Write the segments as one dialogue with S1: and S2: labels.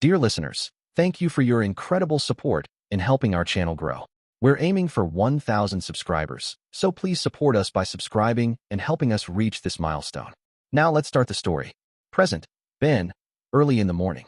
S1: Dear listeners, thank you for your incredible support in helping our channel grow. We're aiming for 1,000 subscribers, so please support us by subscribing and helping us reach this milestone. Now let's start the story. Present, Ben, early in the morning.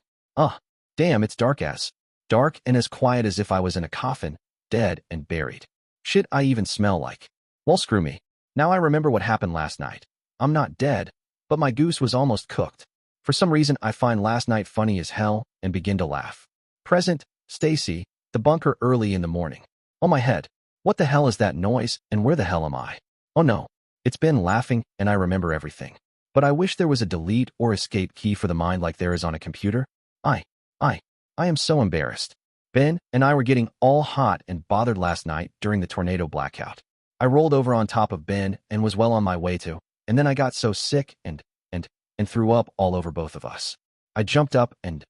S1: Damn, it's dark and as quiet as if I was in a coffin, dead and buried. Shit, I even smell like. Well, screw me. Now I remember what happened last night. I'm not dead, but my goose was almost cooked. For some reason, I find last night funny as hell and begin to laugh. Present, Stacy, the bunker early in the morning. Oh my head. What the hell is that noise and where the hell am I? Oh no. It's been laughing and I remember everything. But I wish there was a delete or escape key for the mind like there is on a computer. I am so embarrassed. Ben and I were getting all hot and bothered last night during the tornado blackout. I rolled over on top of Ben and was well on my way to, and then I got so sick and threw up all over both of us. I jumped up and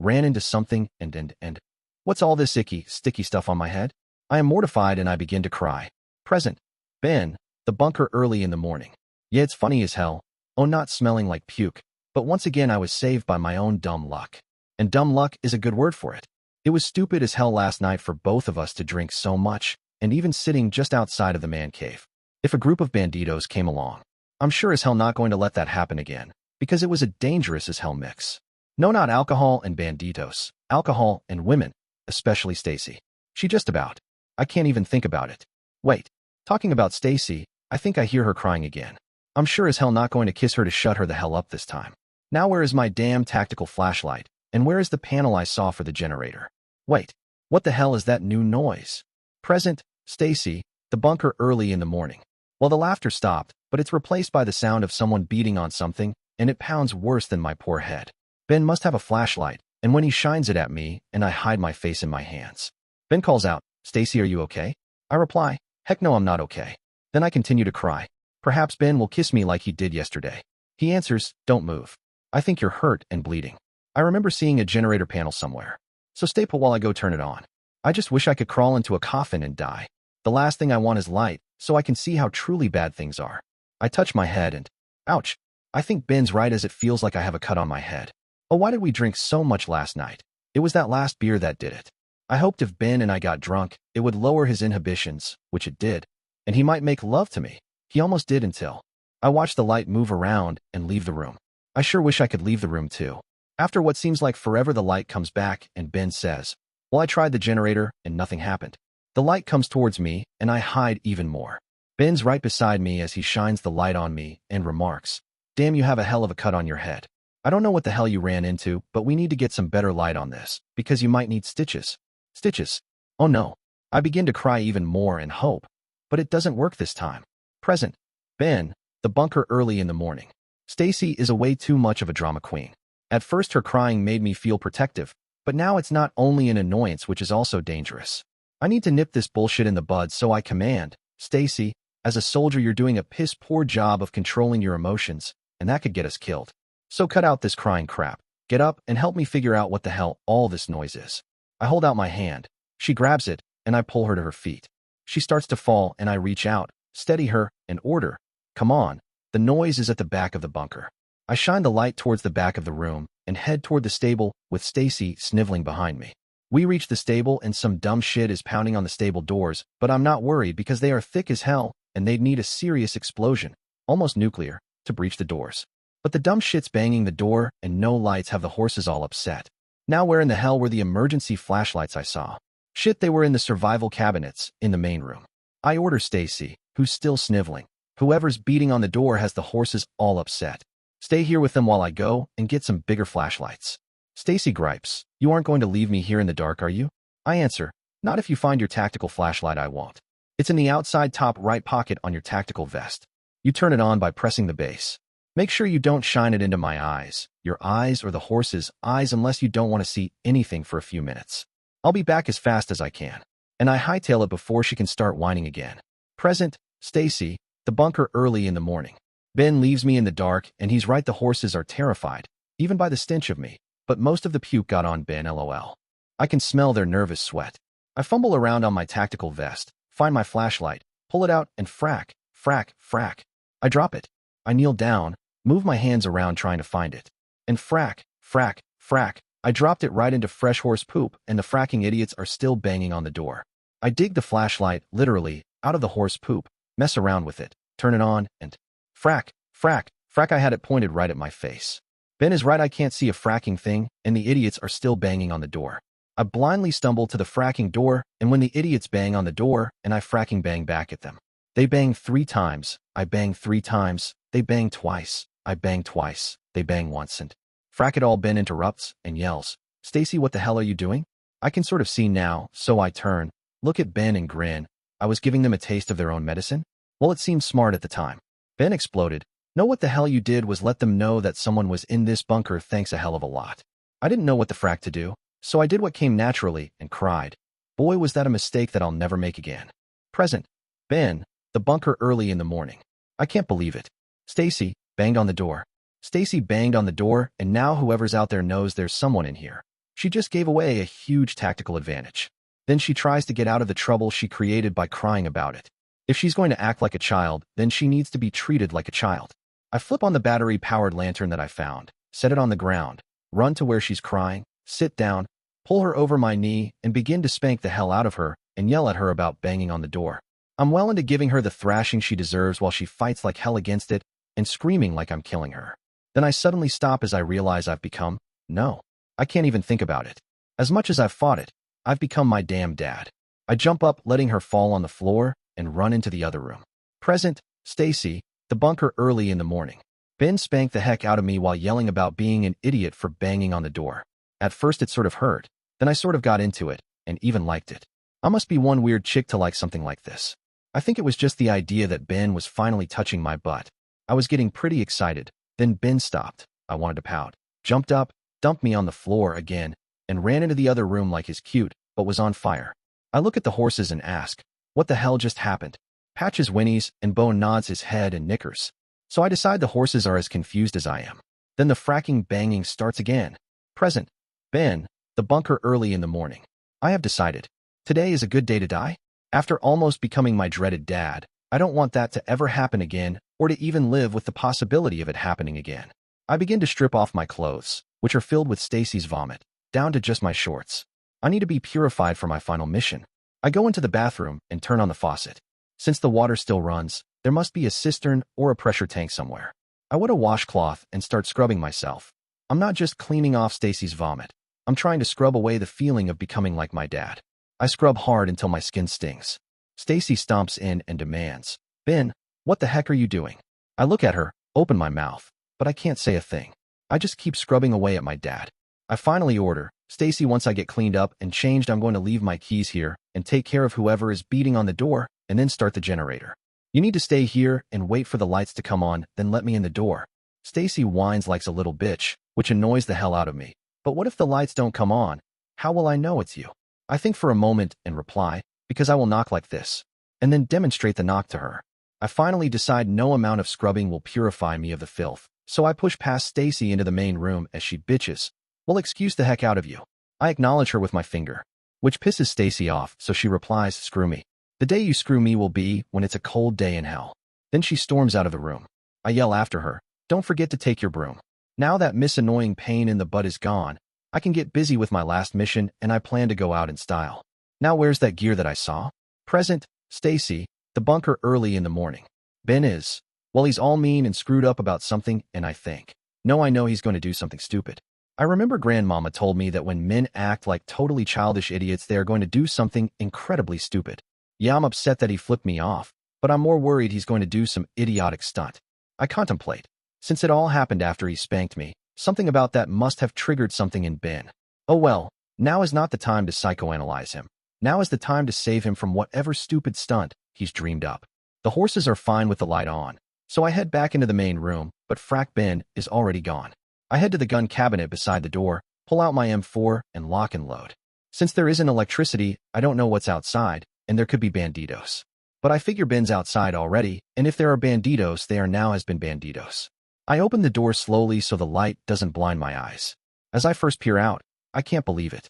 S1: ran into something and what's all this icky, sticky stuff on my head? I am mortified and I begin to cry. Present, Ben, the bunker early in the morning. Yeah, it's funny as hell. Oh, not smelling like puke, but once again I was saved by my own dumb luck. And dumb luck is a good word for it. It was stupid as hell last night for both of us to drink so much, and even sitting just outside of the man cave. If a group of banditos came along, I'm sure as hell not going to let that happen again, because it was a dangerous as hell mix. No, not alcohol and banditos, alcohol and women, especially Stacy. She just about. I can't even think about it. Wait, talking about Stacy, I think I hear her crying again. I'm sure as hell not going to kiss her to shut her the hell up this time. Now where is my damn tactical flashlight? And where is the panel I saw for the generator? Wait, what the hell is that new noise? Present, Stacy, the bunker early in the morning. Well, the laughter stopped, but it's replaced by the sound of someone beating on something, and it pounds worse than my poor head. Ben must have a flashlight, and when he shines it at me, and I hide my face in my hands. Ben calls out, Stacy, are you okay? I reply, heck no, I'm not okay. Then I continue to cry. Perhaps Ben will kiss me like he did yesterday. He answers, don't move. I think you're hurt and bleeding. I remember seeing a generator panel somewhere. So stay put while I go turn it on. I just wish I could crawl into a coffin and die. The last thing I want is light, so I can see how truly bad things are. I touch my head and, ouch. I think Ben's right as it feels like I have a cut on my head. Oh, why did we drink so much last night? It was that last beer that did it. I hoped if Ben and I got drunk, it would lower his inhibitions, which it did, and he might make love to me. He almost did until I watched the light move around and leave the room. I sure wish I could leave the room too. After what seems like forever, the light comes back and Ben says, well, I tried the generator and nothing happened. The light comes towards me and I hide even more. Ben's right beside me as he shines the light on me and remarks, damn, you have a hell of a cut on your head. I don't know what the hell you ran into, but we need to get some better light on this, because you might need stitches. Stitches. Oh no. I begin to cry even more and hope, but it doesn't work this time. Present, Ben, the bunker early in the morning. Stacy is a way too much of a drama queen. At first her crying made me feel protective, but now it's not only an annoyance which is also dangerous. I need to nip this bullshit in the bud, so I command, Stacy, as a soldier you're doing a piss-poor job of controlling your emotions, and that could get us killed. So cut out this crying crap. Get up and help me figure out what the hell all this noise is. I hold out my hand. She grabs it, and I pull her to her feet. She starts to fall, and I reach out, steady her, and order, come on. The noise is at the back of the bunker. I shine the light towards the back of the room and head toward the stable with Stacy sniveling behind me. We reach the stable and some dumb shit is pounding on the stable doors, but I'm not worried because they are thick as hell and they'd need a serious explosion, almost nuclear, to breach the doors. But the dumb shit's banging the door and no lights have the horses all upset. Now where in the hell were the emergency flashlights I saw? Shit, they were in the survival cabinets in the main room. I order Stacy, who's still sniveling. Whoever's beating on the door has the horses all upset. Stay here with them while I go and get some bigger flashlights. Stacy gripes, you aren't going to leave me here in the dark, are you? I answer, not if you find your tactical flashlight, I won't. It's in the outside top right pocket on your tactical vest. You turn it on by pressing the base. Make sure you don't shine it into my eyes, your eyes or the horse's eyes unless you don't want to see anything for a few minutes. I'll be back as fast as I can. And I hightail it before she can start whining again. Present, Stacy, the bunker early in the morning. Ben leaves me in the dark, and he's right, the horses are terrified, even by the stench of me, but most of the puke got on Ben, lol. I can smell their nervous sweat. I fumble around on my tactical vest, find my flashlight, pull it out, and frack, frack, frack. I drop it. I kneel down, move my hands around trying to find it. And frack, frack, frack, I dropped it right into fresh horse poop, and the fracking idiots are still banging on the door. I dig the flashlight, literally, out of the horse poop, mess around with it, turn it on, and frack, frack, frack. I had it pointed right at my face. Ben is right, I can't see a fracking thing, and the idiots are still banging on the door. I blindly stumble to the fracking door, and when the idiots bang on the door, and I fracking bang back at them. They bang 3 times, I bang 3 times, they bang twice, I bang twice, they bang once, and frack it all. Ben interrupts and yells, "Stacy, what the hell are you doing?" I can sort of see now, so I turn, look at Ben and grin. I was giving them a taste of their own medicine? Well, it seemed smart at the time. Ben exploded. "No, what the hell you did was let them know that someone was in this bunker, thanks a hell of a lot." I didn't know what the frack to do, so I did what came naturally and cried. Boy, was that a mistake that I'll never make again. Present. Ben, the bunker early in the morning. I can't believe it. Stacy banged on the door. Stacy banged on the door, and now whoever's out there knows there's someone in here. She just gave away a huge tactical advantage. Then she tries to get out of the trouble she created by crying about it. If she's going to act like a child, then she needs to be treated like a child. I flip on the battery-powered lantern that I found, set it on the ground, run to where she's crying, sit down, pull her over my knee, and begin to spank the hell out of her and yell at her about banging on the door. I'm well into giving her the thrashing she deserves while she fights like hell against it and screaming like I'm killing her. Then I suddenly stop as I realize I've become, no, I can't even think about it. As much as I've fought it, I've become my damn dad. I jump up, letting her fall on the floor, and run into the other room. Present, Stacy, the bunker early in the morning. Ben spanked the heck out of me while yelling about being an idiot for banging on the door. At first it sort of hurt, then I sort of got into it, and even liked it. I must be one weird chick to like something like this. I think it was just the idea that Ben was finally touching my butt. I was getting pretty excited. Then Ben stopped. I wanted to pout. Jumped up, dumped me on the floor again, and ran into the other room like his cute, but was on fire. I look at the horses and ask, what the hell just happened? Patches whinnies, and Bo nods his head and nickers. So I decide the horses are as confused as I am. Then the fracking banging starts again. Present. Ben, the bunker early in the morning. I have decided. Today is a good day to die. After almost becoming my dreaded dad, I don't want that to ever happen again, or to even live with the possibility of it happening again. I begin to strip off my clothes, which are filled with Stacy's vomit, down to just my shorts. I need to be purified for my final mission. I go into the bathroom and turn on the faucet. Since the water still runs, there must be a cistern or a pressure tank somewhere. I wet a washcloth and start scrubbing myself. I'm not just cleaning off Stacy's vomit. I'm trying to scrub away the feeling of becoming like my dad. I scrub hard until my skin stings. Stacy stomps in and demands, "Ben, what the heck are you doing?" I look at her, open my mouth, but I can't say a thing. I just keep scrubbing away at my dad. I finally order, "Stacy, once I get cleaned up and changed, I'm going to leave my keys here and take care of whoever is beating on the door and then start the generator. You need to stay here and wait for the lights to come on, then let me in the door." Stacy whines like a little bitch, which annoys the hell out of me. But what if the lights don't come on? How will I know it's you? I think for a moment and reply, "Because I will knock like this," and then demonstrate the knock to her. I finally decide no amount of scrubbing will purify me of the filth, so I push past Stacy into the main room as she bitches, "Well, excuse the heck out of you." I acknowledge her with my finger, which pisses Stacy off, so she replies, "Screw me. The day you screw me will be when it's a cold day in hell." Then she storms out of the room. I yell after her, "Don't forget to take your broom." Now that Miss Annoying Pain in the Butt is gone, I can get busy with my last mission, and I plan to go out in style. Now where's that gear that I saw? Present, Stacy, the bunker early in the morning. Ben is, well, he's all mean and screwed up about something, and I think, no, I know he's going to do something stupid. I remember Grandmama told me that when men act like totally childish idiots, they are going to do something incredibly stupid. Yeah, I'm upset that he flipped me off, but I'm more worried he's going to do some idiotic stunt. I contemplate. Since it all happened after he spanked me, something about that must have triggered something in Ben. Oh well, now is not the time to psychoanalyze him. Now is the time to save him from whatever stupid stunt he's dreamed up. The horses are fine with the light on, so I head back into the main room, but Frack Ben is already gone. I head to the gun cabinet beside the door, pull out my M4, and lock and load. Since there isn't electricity, I don't know what's outside, and there could be banditos. But I figure Ben's outside already, and if there are banditos, they are now has been banditos. I open the door slowly so the light doesn't blind my eyes. As I first peer out, I can't believe it.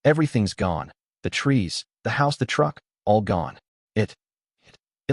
S1: Everything's gone. The trees, the house, the truck, all gone. It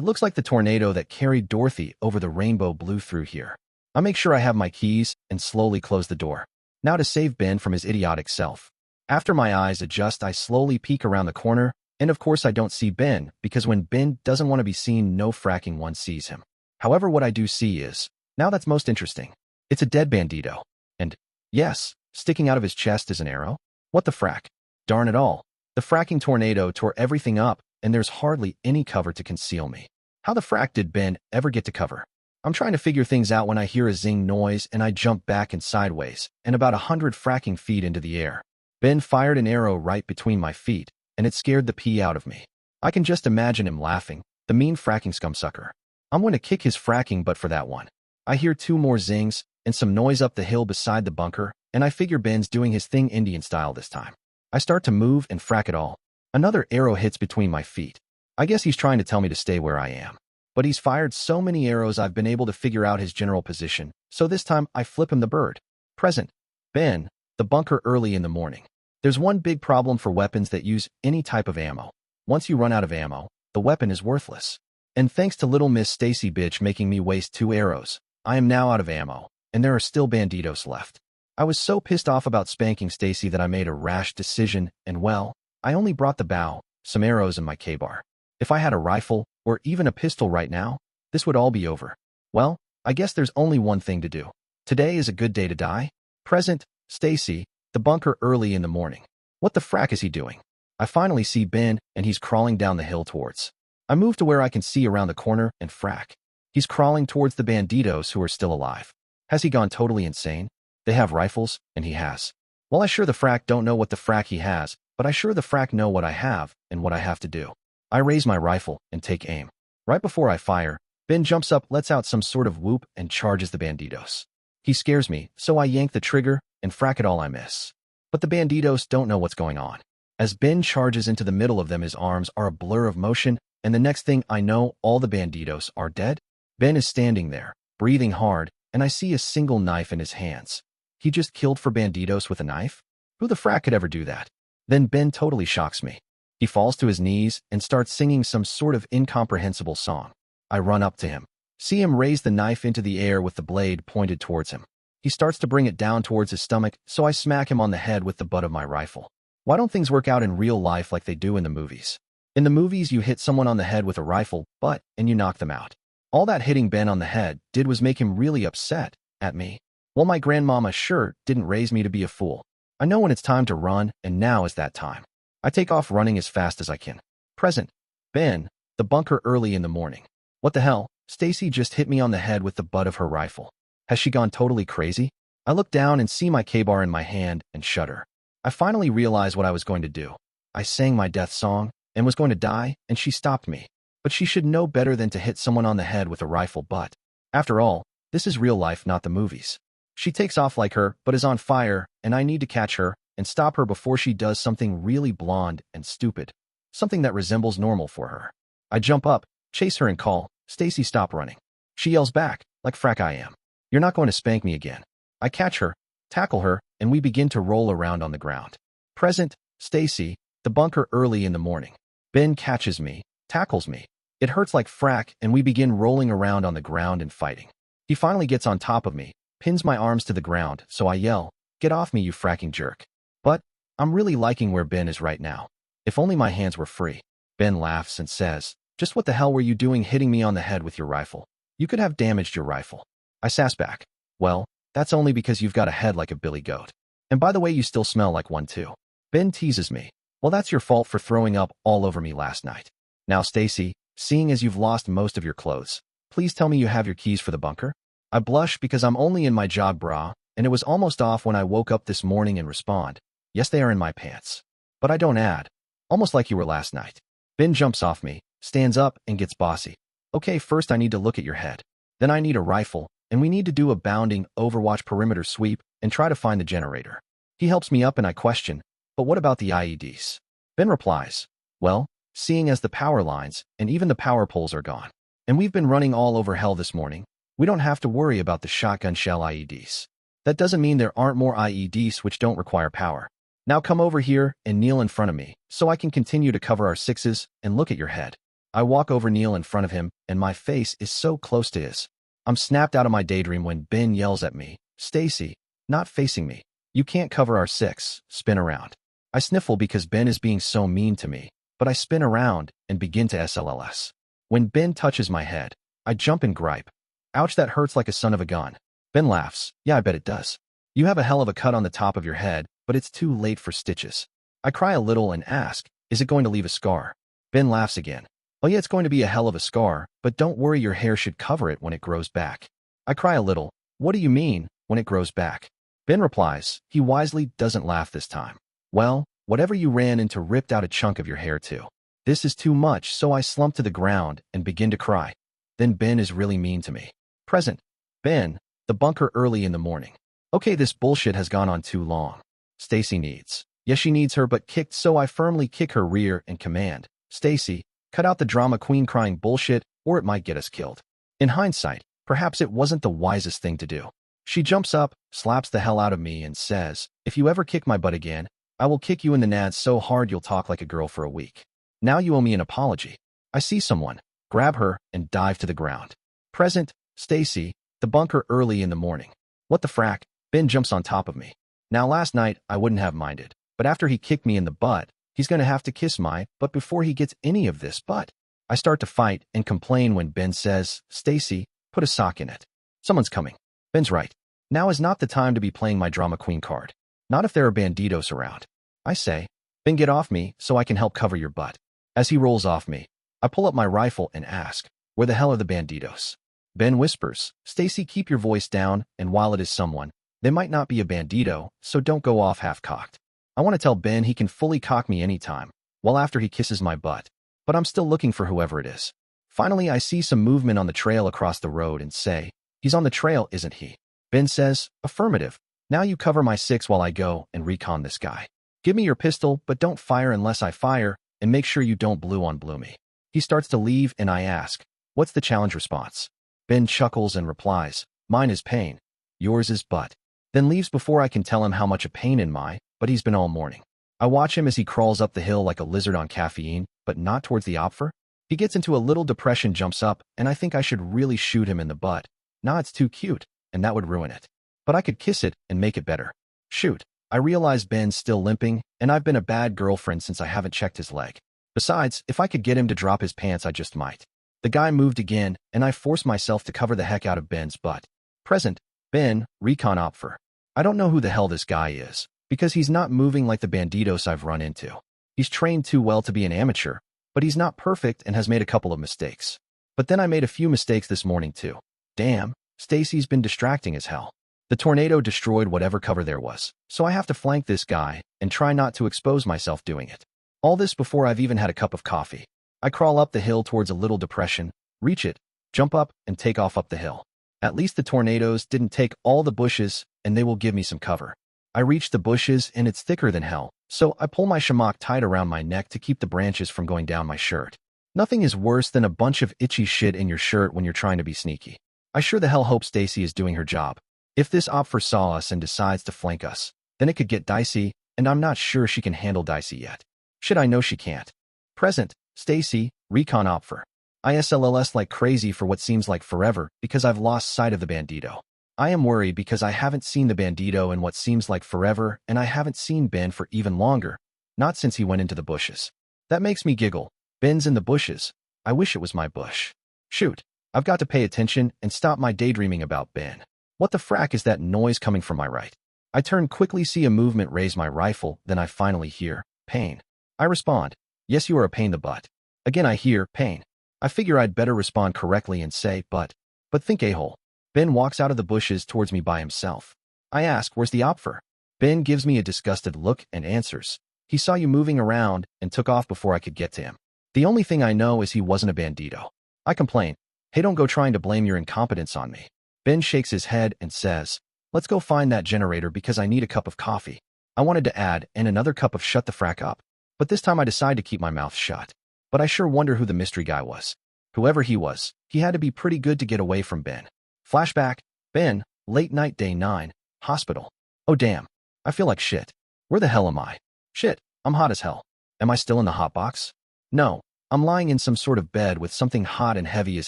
S1: looks like the tornado that carried Dorothy over the rainbow blew through here. I make sure I have my keys and slowly close the door. Now to save Ben from his idiotic self. After my eyes adjust, I slowly peek around the corner, and of course I don't see Ben, because when Ben doesn't want to be seen, no fracking one sees him. However, what I do see is, now that's most interesting. It's a dead bandito. And, yes, sticking out of his chest is an arrow. What the frack? Darn it all. The fracking tornado tore everything up, and there's hardly any cover to conceal me. How the frack did Ben ever get to cover? I'm trying to figure things out when I hear a zing noise and I jump back and sideways, and about 100 fracking feet into the air. Ben fired an arrow right between my feet, and it scared the pee out of me. I can just imagine him laughing, the mean fracking scumsucker. I'm going to kick his fracking butt for that one. I hear 2 more zings and some noise up the hill beside the bunker, and I figure Ben's doing his thing Indian style this time. I start to move and frack it all. Another arrow hits between my feet. I guess he's trying to tell me to stay where I am. But he's fired so many arrows I've been able to figure out his general position, so this time I flip him the bird. Present. Ben, the bunker early in the morning. There's one big problem for weapons that use any type of ammo. Once you run out of ammo, the weapon is worthless. And thanks to little Miss Stacy bitch making me waste 2 arrows, I am now out of ammo, and there are still banditos left. I was so pissed off about spanking Stacy that I made a rash decision, and well, I only brought the bow, some arrows, and my K-bar. If I had a rifle, or even a pistol right now, this would all be over. Well, I guess there's only one thing to do. Today is a good day to die. Present, Stacy, the bunker early in the morning. What the frack is he doing? I finally see Ben, and he's crawling down the hill towards. I move to where I can see around the corner, and frack. He's crawling towards the banditos who are still alive. Has he gone totally insane? They have rifles, and he has. Well, I sure the frack don't know what the frack he has, but I sure the frack know what I have, and what I have to do. I raise my rifle, and take aim. Right before I fire, Ben jumps up, lets out some sort of whoop, and charges the banditos. He scares me, so I yank the trigger, and frack it all I miss. But the banditos don't know what's going on. As Ben charges into the middle of them, his arms are a blur of motion, and the next thing I know, all the banditos are dead. Ben is standing there, breathing hard, and I see a single knife in his hands. He just killed 4 banditos with a knife? Who the frack could ever do that? Then Ben totally shocks me. He falls to his knees and starts singing some sort of incomprehensible song. I run up to him, see him raise the knife into the air with the blade pointed towards him. He starts to bring it down towards his stomach, so I smack him on the head with the butt of my rifle. Why don't things work out in real life like they do in the movies? In the movies, you hit someone on the head with a rifle, and you knock them out. All that hitting Ben on the head did was make him really upset at me. Well, my grandmama sure didn't raise me to be a fool. I know when it's time to run, and now is that time. I take off running as fast as I can. Present. Ben, the bunker early in the morning. What the hell? Stacy just hit me on the head with the butt of her rifle. Has she gone totally crazy? I look down and see my K-bar in my hand and shudder. I finally realized what I was going to do. I sang my death song and was going to die, and she stopped me. But she should know better than to hit someone on the head with a rifle butt. After all, this is real life, not the movies. She takes off like her, but is on fire, and I need to catch her and stop her before she does something really blonde and stupid. Something that resembles normal for her. I jump up, chase her and call, "Stacy, stop running." She yells back, like frack I am. "You're not going to spank me again." I catch her, tackle her, and we begin to roll around on the ground. Present, Stacy, the bunker early in the morning. Ben catches me, tackles me. It hurts like frack, and we begin rolling around on the ground and fighting. He finally gets on top of me, pins my arms to the ground, so I yell, "Get off me, you fracking jerk." But I'm really liking where Ben is right now. If only my hands were free. Ben laughs and says, "Just what the hell were you doing hitting me on the head with your rifle? You could have damaged your rifle." I sass back, "Well, that's only because you've got a head like a billy goat. And by the way, you still smell like one too." Ben teases me, "Well, that's your fault for throwing up all over me last night. Now, Stacy, seeing as you've lost most of your clothes, please tell me you have your keys for the bunker." I blush because I'm only in my jog bra, and it was almost off when I woke up this morning and respond, "Yes, they are in my pants." But I don't add, "Almost like you were last night." Ben jumps off me, stands up, and gets bossy. "Okay, first I need to look at your head. Then I need a rifle, and we need to do a bounding Overwatch perimeter sweep and try to find the generator." He helps me up and I question, "But what about the IEDs?" Ben replies, "Well, seeing as the power lines and even the power poles are gone, and we've been running all over hell this morning, we don't have to worry about the shotgun shell IEDs. That doesn't mean there aren't more IEDs which don't require power. Now come over here and kneel in front of me so I can continue to cover our sixes and look at your head." I walk over, kneel in front of him, and my face is so close to his. I'm snapped out of my daydream when Ben yells at me, "Stacy," not facing me, You can't cover our 6. Spin around. I sniffle because Ben is being so mean to me, but I spin around and begin to SLLS. When Ben touches my head, I jump and gripe. Ouch, that hurts like a son of a gun. Ben laughs. Yeah, I bet it does. You have a hell of a cut on the top of your head, but it's too late for stitches. I cry a little and ask, is it going to leave a scar? Ben laughs again. Oh yeah, it's going to be a hell of a scar, but don't worry, your hair should cover it when it grows back. I cry a little. What do you mean, when it grows back? Ben replies. He wisely doesn't laugh this time. Well, whatever you ran into ripped out a chunk of your hair too. This is too much, so I slump to the ground and begin to cry. Then Ben is really mean to me. Present. Ben, the bunker early in the morning. Okay, this bullshit has gone on too long. Stacy needs. Yes, she needs her butt kicked, so I firmly kick her rear and command, Stacy, cut out the drama queen crying bullshit, or it might get us killed. In hindsight, perhaps it wasn't the wisest thing to do. She jumps up, slaps the hell out of me, and says, if you ever kick my butt again, I will kick you in the nads so hard you'll talk like a girl for a week. Now you owe me an apology. I see someone, grab her, and dive to the ground. Present, Stacy, the bunker early in the morning. What the frack? Ben jumps on top of me. Now last night, I wouldn't have minded, but after he kicked me in the butt, he's going to have to kiss my butt before he gets any of this butt. I start to fight and complain when Ben says, Stacy, put a sock in it. Someone's coming. Ben's right. Now is not the time to be playing my drama queen card. Not if there are banditos around. I say, Ben, get off me so I can help cover your butt. As he rolls off me, I pull up my rifle and ask, where the hell are the banditos? Ben whispers, Stacy, keep your voice down, and while it is someone, they might not be a bandito, so don't go off half-cocked. I want to tell Ben he can fully cock me anytime, well after he kisses my butt, but I'm still looking for whoever it is. Finally, I see some movement on the trail across the road and say, he's on the trail, isn't he? Ben says, affirmative. Now you cover my 6 while I go and recon this guy. Give me your pistol, but don't fire unless I fire, and make sure you don't blue on blue me. He starts to leave and I ask, what's the challenge response? Ben chuckles and replies, mine is pain. Yours is butt. Then leaves before I can tell him how much a pain in my, but he's been all morning. I watch him as he crawls up the hill like a lizard on caffeine, but not towards the opfer. He gets into a little depression, jumps up, and I think I should really shoot him in the butt. Nah, it's too cute, and that would ruin it. But I could kiss it and make it better. Shoot. I realize Ben's still limping, and I've been a bad girlfriend since I haven't checked his leg. Besides, if I could get him to drop his pants, I just might. The guy moved again, and I force myself to cover the heck out of Ben's butt. Present. Ben, recon opfer. I don't know who the hell this guy is, because he's not moving like the banditos I've run into. He's trained too well to be an amateur, but he's not perfect and has made a couple of mistakes. But then I made a few mistakes this morning too. Damn, Stacy's been distracting as hell. The tornado destroyed whatever cover there was, so I have to flank this guy and try not to expose myself doing it. All this before I've even had a cup of coffee. I crawl up the hill towards a little depression, reach it, jump up, and take off up the hill. At least the tornadoes didn't take all the bushes, and they will give me some cover. I reach the bushes, and it's thicker than hell, so I pull my shamrock tight around my neck to keep the branches from going down my shirt. Nothing is worse than a bunch of itchy shit in your shirt when you're trying to be sneaky. I sure the hell hope Stacy is doing her job. If this opfer saw us and decides to flank us, then it could get dicey, and I'm not sure she can handle dicey yet. Shit, I know she can't. Present, Stacy, recon opfer. I SLLS like crazy for what seems like forever because I've lost sight of the bandito. I am worried because I haven't seen the bandito in what seems like forever, and I haven't seen Ben for even longer, not since he went into the bushes. That makes me giggle. Ben's in the bushes. I wish it was my bush. Shoot, I've got to pay attention and stop my daydreaming about Ben. What the frack is that noise coming from my right? I turn quickly, see a movement, raise my rifle, then I finally hear, pain. I respond, yes, you are a pain in the butt. Again I hear, pain. I figure I'd better respond correctly and say, but think a-hole. Ben walks out of the bushes towards me by himself. I ask, where's the opfer? Ben gives me a disgusted look and answers, he saw you moving around and took off before I could get to him. The only thing I know is he wasn't a bandito. I complain, hey, don't go trying to blame your incompetence on me. Ben shakes his head and says, let's go find that generator because I need a cup of coffee. I wanted to add, and another cup of shut the frack up. But this time I decide to keep my mouth shut. But I sure wonder who the mystery guy was. Whoever he was, he had to be pretty good to get away from Ben. Flashback, Ben, late night day 9, hospital. Oh damn, I feel like shit. Where the hell am I? Shit, I'm hot as hell. Am I still in the hot box? No, I'm lying in some sort of bed with something hot and heavy as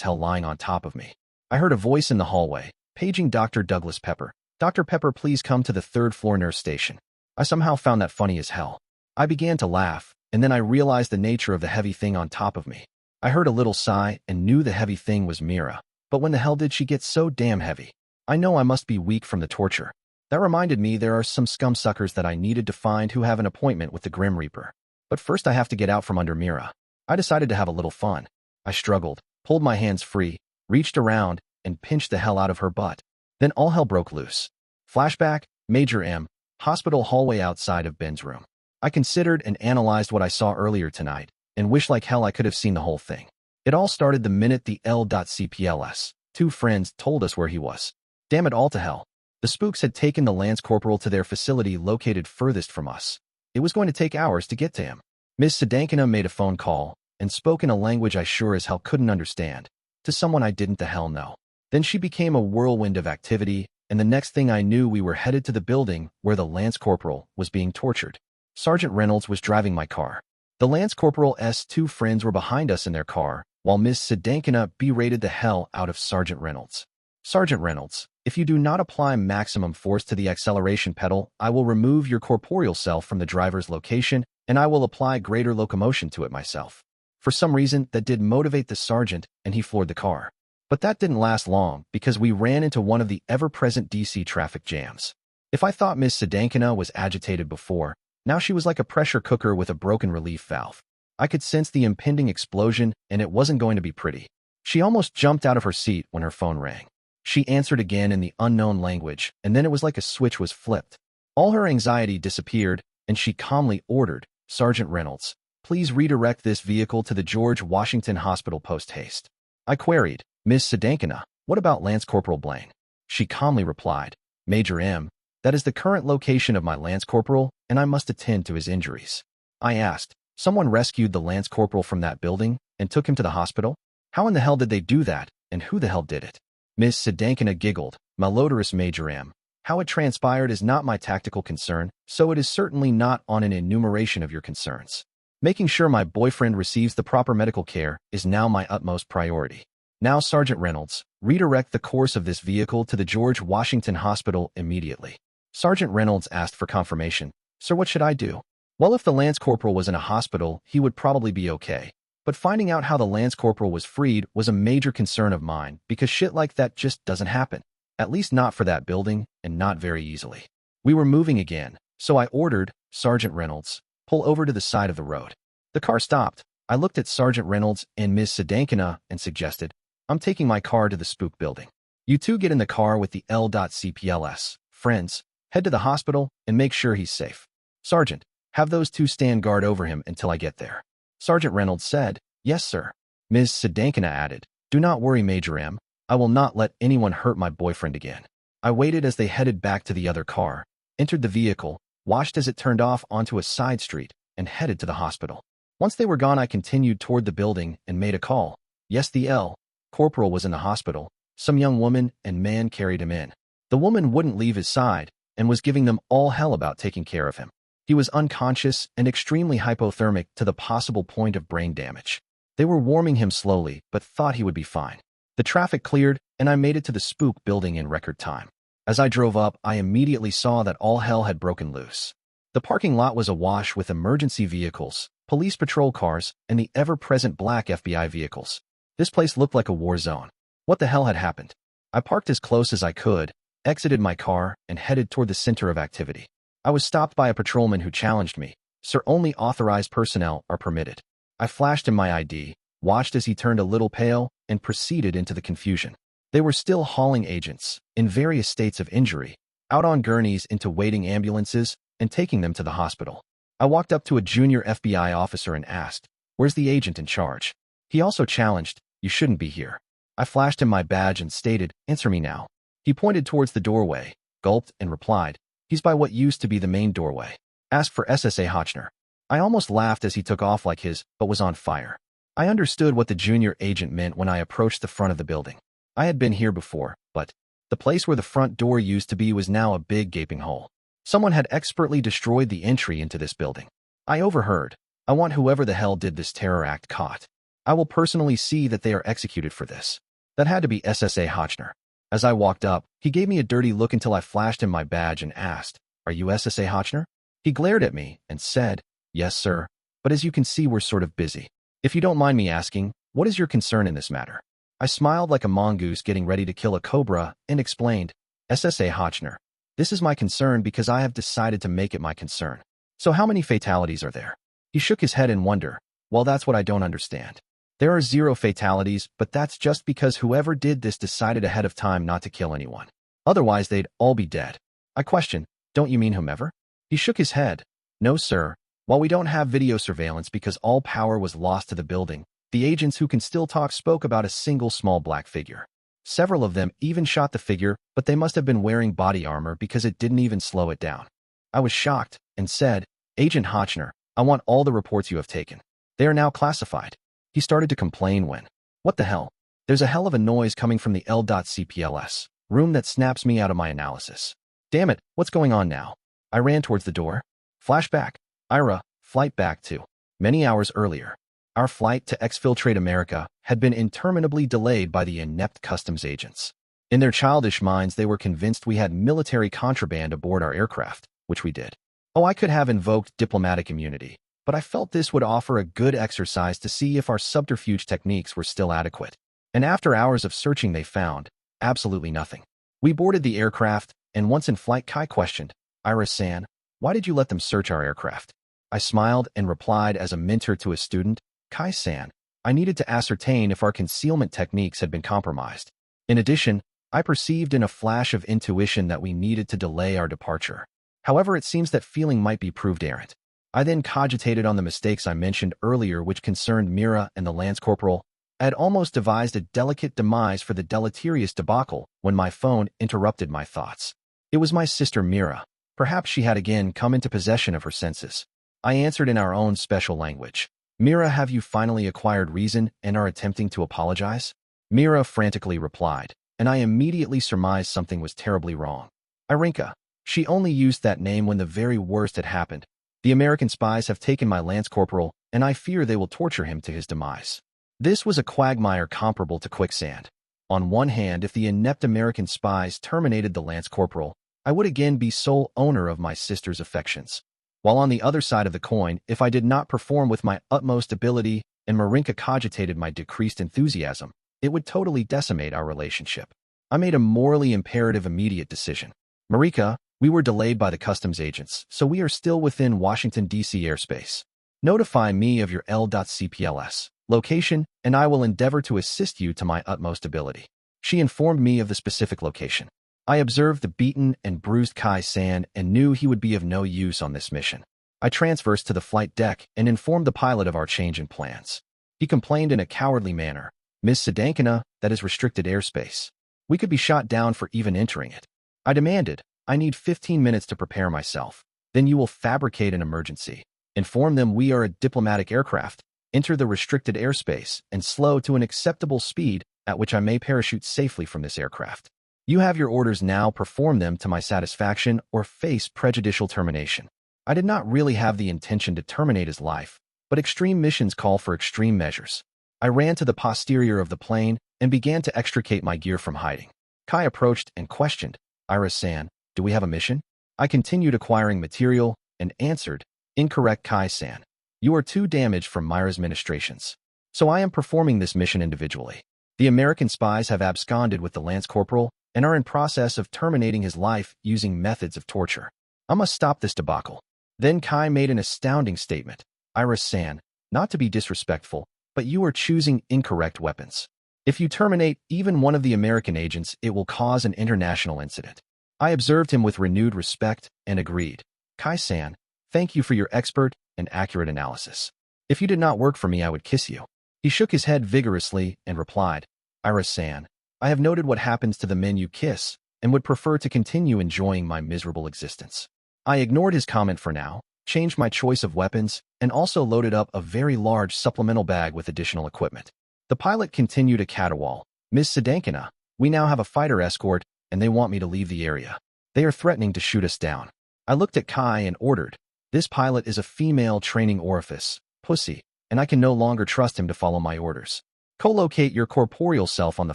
S1: hell lying on top of me. I heard a voice in the hallway, paging Dr. Douglas Pepper. Dr. Pepper, please come to the third floor nurse station. I somehow found that funny as hell. I began to laugh, and then I realized the nature of the heavy thing on top of me. I heard a little sigh and knew the heavy thing was Mira. But when the hell did she get so damn heavy? I know I must be weak from the torture. That reminded me there are some scumsuckers that I needed to find who have an appointment with the Grim Reaper. But first I have to get out from under Mira. I decided to have a little fun. I struggled, pulled my hands free, reached around, and pinched the hell out of her butt. Then all hell broke loose. Flashback, Major M, hospital hallway outside of Ben's room. I considered and analyzed what I saw earlier tonight, and wished like hell I could have seen the whole thing. It all started the minute the L.CPLS, two friends, told us where he was. Damn it all to hell. The spooks had taken the Lance Corporal to their facility located furthest from us. It was going to take hours to get to him. Ms. Sedankina made a phone call and spoke in a language I sure as hell couldn't understand, to someone I didn't the hell know. Then she became a whirlwind of activity, and the next thing I knew we were headed to the building where the Lance Corporal was being tortured. Sergeant Reynolds was driving my car. The Lance Corporal's two friends were behind us in their car, while Ms. Sedankina berated the hell out of Sergeant Reynolds. Sergeant Reynolds, if you do not apply maximum force to the acceleration pedal, I will remove your corporeal self from the driver's location, and I will apply greater locomotion to it myself. For some reason, that did motivate the sergeant, and he floored the car. But that didn't last long, because we ran into one of the ever-present DC traffic jams. If I thought Ms. Sedankina was agitated before, now she was like a pressure cooker with a broken relief valve. I could sense the impending explosion, and it wasn't going to be pretty. She almost jumped out of her seat when her phone rang. She answered again in the unknown language, and then it was like a switch was flipped. All her anxiety disappeared, and she calmly ordered, Sergeant Reynolds, please redirect this vehicle to the George Washington Hospital post-haste. I queried, Ms. Sedankina, what about Lance Corporal Blaine? She calmly replied, Major M, that is the current location of my Lance Corporal, and I must attend to his injuries. I asked, someone rescued the Lance Corporal from that building and took him to the hospital? How in the hell did they do that, and who the hell did it? Ms. Sedankina giggled, malodorous Major M. How it transpired is not my tactical concern, so it is certainly not on an enumeration of your concerns. Making sure my boyfriend receives the proper medical care is now my utmost priority. Now, Sergeant Reynolds, redirect the course of this vehicle to the George Washington Hospital immediately. Sergeant Reynolds asked for confirmation. Sir, what should I do? Well, if the Lance Corporal was in a hospital, he would probably be okay. But finding out how the Lance Corporal was freed was a major concern of mine, because shit like that just doesn't happen. At least not for that building, and not very easily. We were moving again, so I ordered, Sergeant Reynolds, pull over to the side of the road. The car stopped. I looked at Sergeant Reynolds and Ms. Sedankina and suggested, I'm taking my car to the spook building. You two get in the car with the L.CPLS, friends, head to the hospital, and make sure he's safe. Sergeant, have those two stand guard over him until I get there. Sergeant Reynolds said, yes, sir. Ms. Sedankina added, do not worry, Major M. I will not let anyone hurt my boyfriend again. I waited as they headed back to the other car, entered the vehicle, watched as it turned off onto a side street, and headed to the hospital. Once they were gone, I continued toward the building and made a call. Yes, the L. Corporal was in the hospital. Some young woman and man carried him in. The woman wouldn't leave his side and was giving them all hell about taking care of him. He was unconscious and extremely hypothermic to the possible point of brain damage. They were warming him slowly, but thought he would be fine. The traffic cleared, and I made it to the spook building in record time. As I drove up, I immediately saw that all hell had broken loose. The parking lot was awash with emergency vehicles, police patrol cars, and the ever-present black FBI vehicles. This place looked like a war zone. What the hell had happened? I parked as close as I could, exited my car, and headed toward the center of activity. I was stopped by a patrolman who challenged me. Sir, only authorized personnel are permitted. I flashed him my ID, watched as he turned a little pale, and proceeded into the confusion. They were still hauling agents, in various states of injury, out on gurneys into waiting ambulances, and taking them to the hospital. I walked up to a junior FBI officer and asked, where's the agent in charge? He also challenged, you shouldn't be here. I flashed him my badge and stated, answer me now. He pointed towards the doorway, gulped, and replied, he's by what used to be the main doorway. Ask for SSA Hochner. I almost laughed as he took off like his, but was on fire. I understood what the junior agent meant when I approached the front of the building. I had been here before, but the place where the front door used to be was now a big gaping hole. Someone had expertly destroyed the entry into this building. I overheard. I want whoever the hell did this terror act caught. I will personally see that they are executed for this. That had to be SSA Hochner. As I walked up, he gave me a dirty look until I flashed him my badge and asked, "Are you SSA Hotchner?" He glared at me and said, "Yes, sir. But as you can see, we're sort of busy. If you don't mind me asking, what is your concern in this matter?" I smiled like a mongoose getting ready to kill a cobra and explained, "SSA Hotchner, this is my concern because I have decided to make it my concern. So how many fatalities are there?" He shook his head in wonder. "Well, that's what I don't understand. There are 0 fatalities, but that's just because whoever did this decided ahead of time not to kill anyone. Otherwise, they'd all be dead." I questioned, "Don't you mean whomever?" He shook his head. "No, sir. While we don't have video surveillance because all power was lost to the building, the agents who can still talk spoke about a single small black figure. Several of them even shot the figure, but they must have been wearing body armor because it didn't even slow it down." I was shocked and said, "Agent Hotchner, I want all the reports you have taken. They are now classified." He started to complain when, "What the hell? There's a hell of a noise coming from the L.CPLS room that snaps me out of my analysis. Damn it, what's going on now?" I ran towards the door. Flashback. AITA, flight back to many hours earlier. Our flight to exfiltrate America had been interminably delayed by the inept customs agents. In their childish minds, they were convinced we had military contraband aboard our aircraft, which we did. Oh, I could have invoked diplomatic immunity, but I felt this would offer a good exercise to see if our subterfuge techniques were still adequate. And after hours of searching, they found absolutely nothing. We boarded the aircraft, and once in flight, Kai questioned, "Ira-san, why did you let them search our aircraft?" I smiled and replied as a mentor to a student, "Kai-san, I needed to ascertain if our concealment techniques had been compromised. In addition, I perceived in a flash of intuition that we needed to delay our departure. However, it seems that feeling might be proved errant." I then cogitated on the mistakes I mentioned earlier which concerned Mira and the Lance Corporal. I had almost devised a delicate demise for the deleterious debacle when my phone interrupted my thoughts. It was my sister Mira. Perhaps she had again come into possession of her senses. I answered in our own special language. "Mira, have you finally acquired reason and are attempting to apologize?" Mira frantically replied, and I immediately surmised something was terribly wrong. Irinka. She only used that name when the very worst had happened. The American spies have taken my Lance Corporal, and I fear they will torture him to his demise. This was a quagmire comparable to quicksand. On one hand, if the inept American spies terminated the Lance Corporal, I would again be sole owner of my sister's affections. While on the other side of the coin, if I did not perform with my utmost ability and Marinka cogitated my decreased enthusiasm, it would totally decimate our relationship. I made a morally imperative immediate decision. "Marika, we were delayed by the customs agents, so we are still within Washington, D.C. airspace. Notify me of your L.CPLS location, and I will endeavor to assist you to my utmost ability." She informed me of the specific location. I observed the beaten and bruised Kai-san and knew he would be of no use on this mission. I transversed to the flight deck and informed the pilot of our change in plans. He complained in a cowardly manner, "Ms. Sedankina, that is restricted airspace. We could be shot down for even entering it." I demanded, "I need 15 minutes to prepare myself. Then you will fabricate an emergency. Inform them we are a diplomatic aircraft, enter the restricted airspace, and slow to an acceptable speed at which I may parachute safely from this aircraft. You have your orders now, perform them to my satisfaction or face prejudicial termination." I did not really have the intention to terminate his life, but extreme missions call for extreme measures. I ran to the posterior of the plane and began to extricate my gear from hiding. Kai approached and questioned, "Ira-san, do we have a mission?" I continued acquiring material and answered, "Incorrect, Kai-san. You are too damaged from Myra's ministrations. So I am performing this mission individually. The American spies have absconded with the Lance Corporal and are in process of terminating his life using methods of torture. I must stop this debacle." Then Kai made an astounding statement. "Ira-san, not to be disrespectful, but you are choosing incorrect weapons. If you terminate even one of the American agents, it will cause an international incident." I observed him with renewed respect and agreed. "Kai-san, thank you for your expert and accurate analysis. If you did not work for me, I would kiss you." He shook his head vigorously and replied, "Ira-san, I have noted what happens to the men you kiss and would prefer to continue enjoying my miserable existence." I ignored his comment for now, changed my choice of weapons, and also loaded up a very large supplemental bag with additional equipment. The pilot continued a caterwaul. "Ms. Sedankina, we now have a fighter escort, and they want me to leave the area. They are threatening to shoot us down." I looked at Kai and ordered, "This pilot is a female training orifice, pussy, and I can no longer trust him to follow my orders." Co-locate your corporeal self on the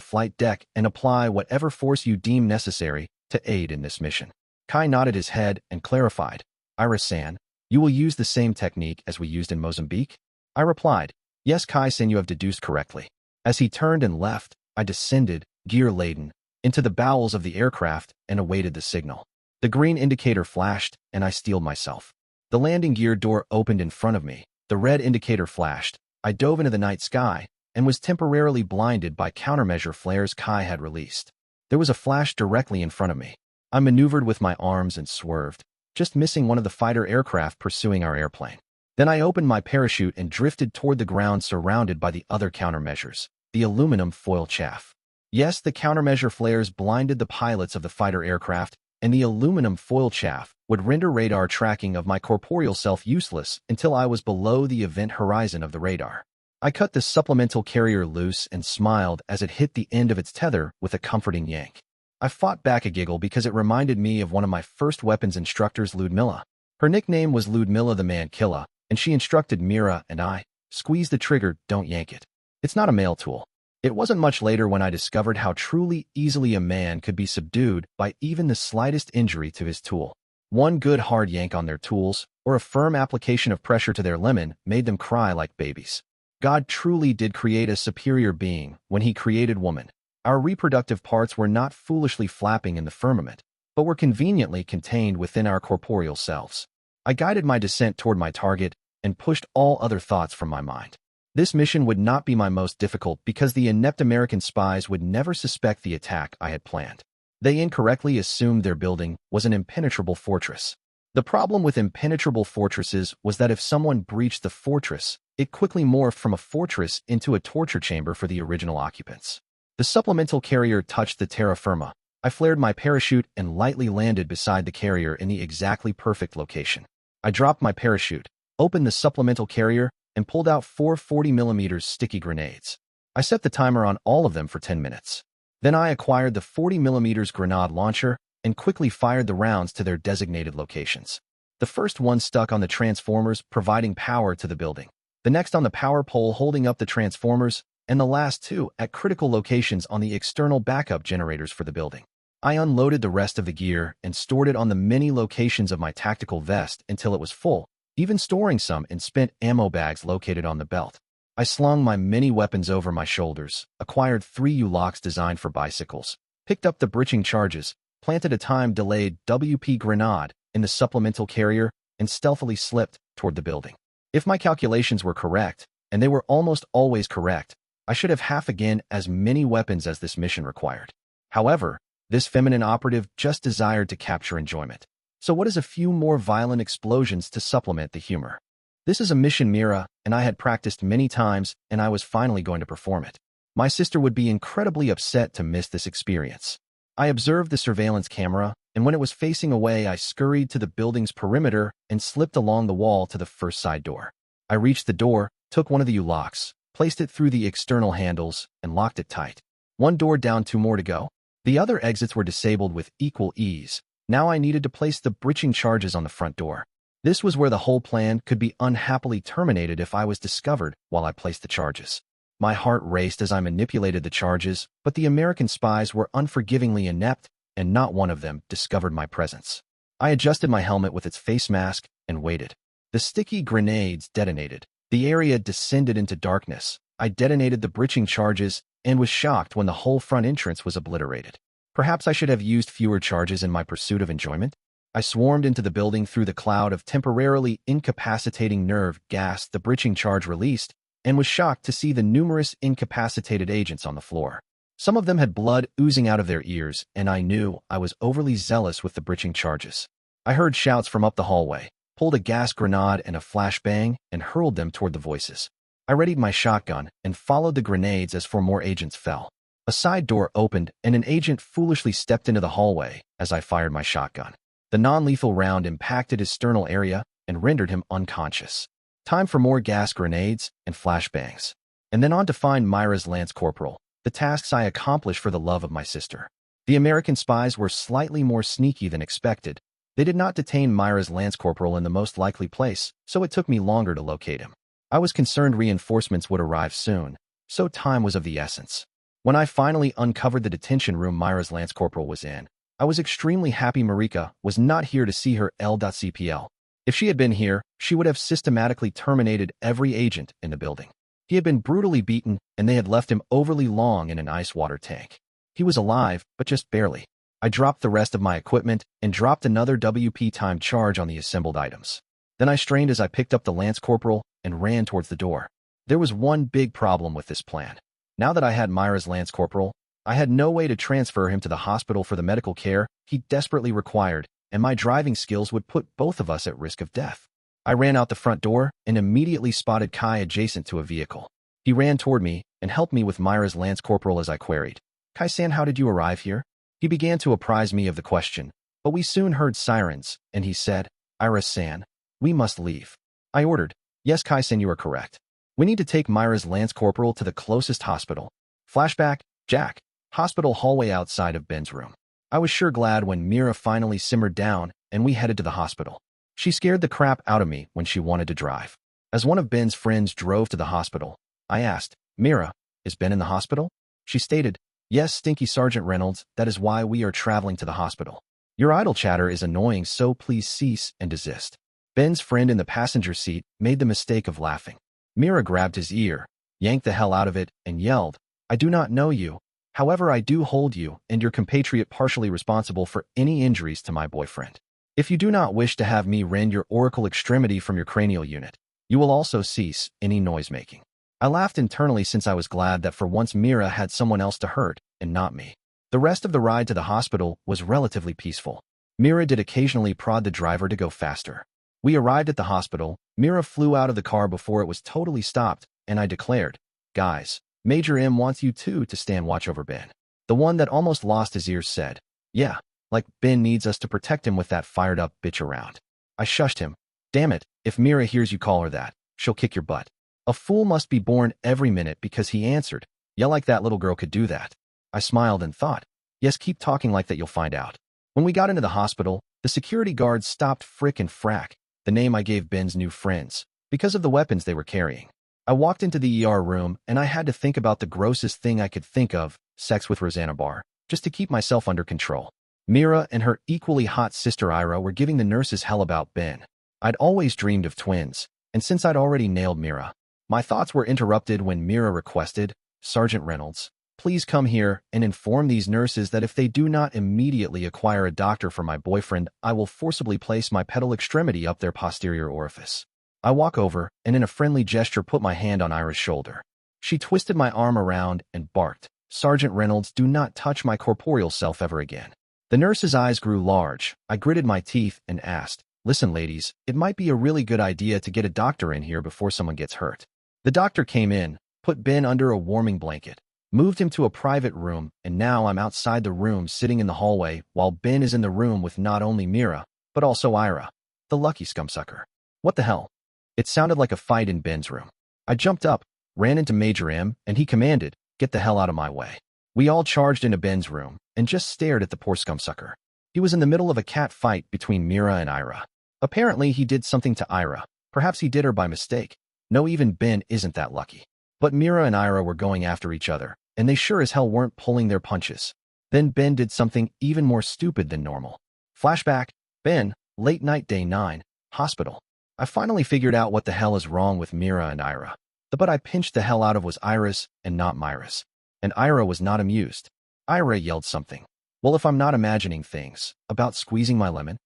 S1: flight deck and apply whatever force you deem necessary to aid in this mission. Kai nodded his head and clarified, Iris-san, you will use the same technique as we used in Mozambique? I replied, yes, Kai-san, you have deduced correctly. As he turned and left, I descended, gear-laden, into the bowels of the aircraft and awaited the signal. The green indicator flashed, and I steeled myself. The landing gear door opened in front of me. The red indicator flashed. I dove into the night sky and was temporarily blinded by countermeasure flares Kai had released. There was a flash directly in front of me. I maneuvered with my arms and swerved, just missing one of the fighter aircraft pursuing our airplane. Then I opened my parachute and drifted toward the ground surrounded by the other countermeasures, the aluminum foil chaff. Yes, the countermeasure flares blinded the pilots of the fighter aircraft, and the aluminum foil chaff would render radar tracking of my corporeal self useless until I was below the event horizon of the radar. I cut the supplemental carrier loose and smiled as it hit the end of its tether with a comforting yank. I fought back a giggle because it reminded me of one of my first weapons instructors, Ludmilla. Her nickname was Ludmilla the Man-Killer, and she instructed Mira and I, squeeze the trigger, don't yank it. It's not a male tool. It wasn't much later when I discovered how truly easily a man could be subdued by even the slightest injury to his tool. One good hard yank on their tools, or a firm application of pressure to their lemon, made them cry like babies. God truly did create a superior being when he created woman. Our reproductive parts were not foolishly flapping in the firmament, but were conveniently contained within our corporeal selves. I guided my descent toward my target and pushed all other thoughts from my mind. This mission would not be my most difficult because the inept American spies would never suspect the attack I had planned. They incorrectly assumed their building was an impenetrable fortress. The problem with impenetrable fortresses was that if someone breached the fortress, it quickly morphed from a fortress into a torture chamber for the original occupants. The supplemental carrier touched the terra firma. I flared my parachute and lightly landed beside the carrier in the exactly perfect location. I dropped my parachute, opened the supplemental carrier, and pulled out 4 40mm sticky grenades. I set the timer on all of them for 10 minutes. Then I acquired the 40mm grenade launcher and quickly fired the rounds to their designated locations. The first one stuck on the transformers, providing power to the building. The next on the power pole holding up the transformers, and the last 2 at critical locations on the external backup generators for the building. I unloaded the rest of the gear and stored it on the many locations of my tactical vest until it was full, even storing some in spent ammo bags located on the belt. I slung my many weapons over my shoulders, acquired 3 U-locks designed for bicycles, picked up the breaching charges, planted a time-delayed WP grenade in the supplemental carrier, and stealthily slipped toward the building. If my calculations were correct, and they were almost always correct, I should have half again as many weapons as this mission required. However, this feminine operative just desired to capture enjoyment. So what is a few more violent explosions to supplement the humor? This is a mission Mira and I had practiced many times, and I was finally going to perform it. My sister would be incredibly upset to miss this experience. I observed the surveillance camera, and when it was facing away, I scurried to the building's perimeter and slipped along the wall to the first side door. I reached the door, took one of the U-locks, placed it through the external handles, and locked it tight. One door down, 2 more to go. The other exits were disabled with equal ease. Now I needed to place the breaching charges on the front door. This was where the whole plan could be unhappily terminated if I was discovered while I placed the charges. My heart raced as I manipulated the charges, but the American spies were unforgivingly inept, and not one of them discovered my presence. I adjusted my helmet with its face mask and waited. The sticky grenades detonated. The area descended into darkness. I detonated the breaching charges and was shocked when the whole front entrance was obliterated. Perhaps I should have used fewer charges in my pursuit of enjoyment? I swarmed into the building through the cloud of temporarily incapacitating nerve gas the breaching charge released, and was shocked to see the numerous incapacitated agents on the floor. Some of them had blood oozing out of their ears, and I knew I was overly zealous with the breaching charges. I heard shouts from up the hallway, pulled a gas grenade and a flashbang, and hurled them toward the voices. I readied my shotgun and followed the grenades as 4 more agents fell. A side door opened, and an agent foolishly stepped into the hallway as I fired my shotgun. The non-lethal round impacted his sternal area and rendered him unconscious. Time for more gas grenades and flashbangs. And then on to find Myra's Lance Corporal, the tasks I accomplished for the love of my sister. The American spies were slightly more sneaky than expected. They did not detain Myra's Lance Corporal in the most likely place, so it took me longer to locate him. I was concerned reinforcements would arrive soon, so time was of the essence. When I finally uncovered the detention room Myra's Lance Corporal was in, I was extremely happy Marika was not here to see her L.CPL. If she had been here, she would have systematically terminated every agent in the building. He had been brutally beaten, and they had left him overly long in an ice water tank. He was alive, but just barely. I dropped the rest of my equipment and dropped another WP time charge on the assembled items. Then I strained as I picked up the Lance Corporal and ran towards the door. There was one big problem with this plan. Now that I had Myra's Lance Corporal, I had no way to transfer him to the hospital for the medical care he desperately required, and my driving skills would put both of us at risk of death. I ran out the front door and immediately spotted Kai adjacent to a vehicle. He ran toward me and helped me with Myra's Lance Corporal as I queried, "Kai-san, how did you arrive here?" He began to apprise me of the question, but we soon heard sirens, and he said, "Ira-san, we must leave." I ordered, "Yes, Kai-san, you are correct. We need to take Myra's Lance Corporal to the closest hospital." Flashback, Jack, hospital hallway outside of Ben's room. I was sure glad when Mira finally simmered down and we headed to the hospital. She scared the crap out of me when she wanted to drive. As one of Ben's friends drove to the hospital, I asked, "Mira, is Ben in the hospital?" She stated, "Yes, Stinky Sergeant Reynolds, that is why we are traveling to the hospital. Your idle chatter is annoying, so please cease and desist." Ben's friend in the passenger seat made the mistake of laughing. Mira grabbed his ear, yanked the hell out of it, and yelled, "I do not know you. However, I do hold you and your compatriot partially responsible for any injuries to my boyfriend. If you do not wish to have me rend your auricle extremity from your cranial unit, you will also cease any noise-making." I laughed internally since I was glad that for once Mira had someone else to hurt and not me. The rest of the ride to the hospital was relatively peaceful. Mira did occasionally prod the driver to go faster. We arrived at the hospital. Mira flew out of the car before it was totally stopped, and I declared, "Guys, Major M wants you two to stand watch over Ben." The one that almost lost his ears said, "Yeah, like Ben needs us to protect him with that fired-up bitch around." I shushed him. "Damn it, if Mira hears you call her that, she'll kick your butt." A fool must be born every minute because he answered, "Yeah, like that little girl could do that." I smiled and thought, "Yes, keep talking like that, you'll find out." When we got into the hospital, the security guards stopped Frick and Frack, the name I gave Ben's new friends, because of the weapons they were carrying. I walked into the ER room and I had to think about the grossest thing I could think of, sex with Rosanna Barr, just to keep myself under control. Mira and her equally hot sister Ira were giving the nurses hell about Ben. I'd always dreamed of twins, and since I'd already nailed Mira, my thoughts were interrupted when Mira requested, "Sergeant Reynolds, please come here and inform these nurses that if they do not immediately acquire a doctor for my boyfriend, I will forcibly place my pedal extremity up their posterior orifice." I walk over and in a friendly gesture put my hand on Ira's shoulder. She twisted my arm around and barked, "Sergeant Reynolds, do not touch my corporeal self ever again." The nurse's eyes grew large. I gritted my teeth and asked, "Listen, ladies, it might be a really good idea to get a doctor in here before someone gets hurt." The doctor came in, put Ben under a warming blanket, moved him to a private room, and now I'm outside the room sitting in the hallway while Ben is in the room with not only Mira, but also Ira, the lucky scumsucker. What the hell? It sounded like a fight in Ben's room. I jumped up, ran into Major M, and he commanded, "Get the hell out of my way." We all charged into Ben's room and just stared at the poor scumsucker. He was in the middle of a cat fight between Mira and Ira. Apparently he did something to Ira. Perhaps he did her by mistake. No, even Ben isn't that lucky. But Mira and Ira were going after each other, and they sure as hell weren't pulling their punches. Then Ben did something even more stupid than normal. Flashback, Ben, late night day 9, hospital. I finally figured out what the hell is wrong with Mira and Ira. The butt I pinched the hell out of was Ira's and not Myra's. And Ira was not amused. Ira yelled something. Well, if I'm not imagining things, about squeezing my lemon.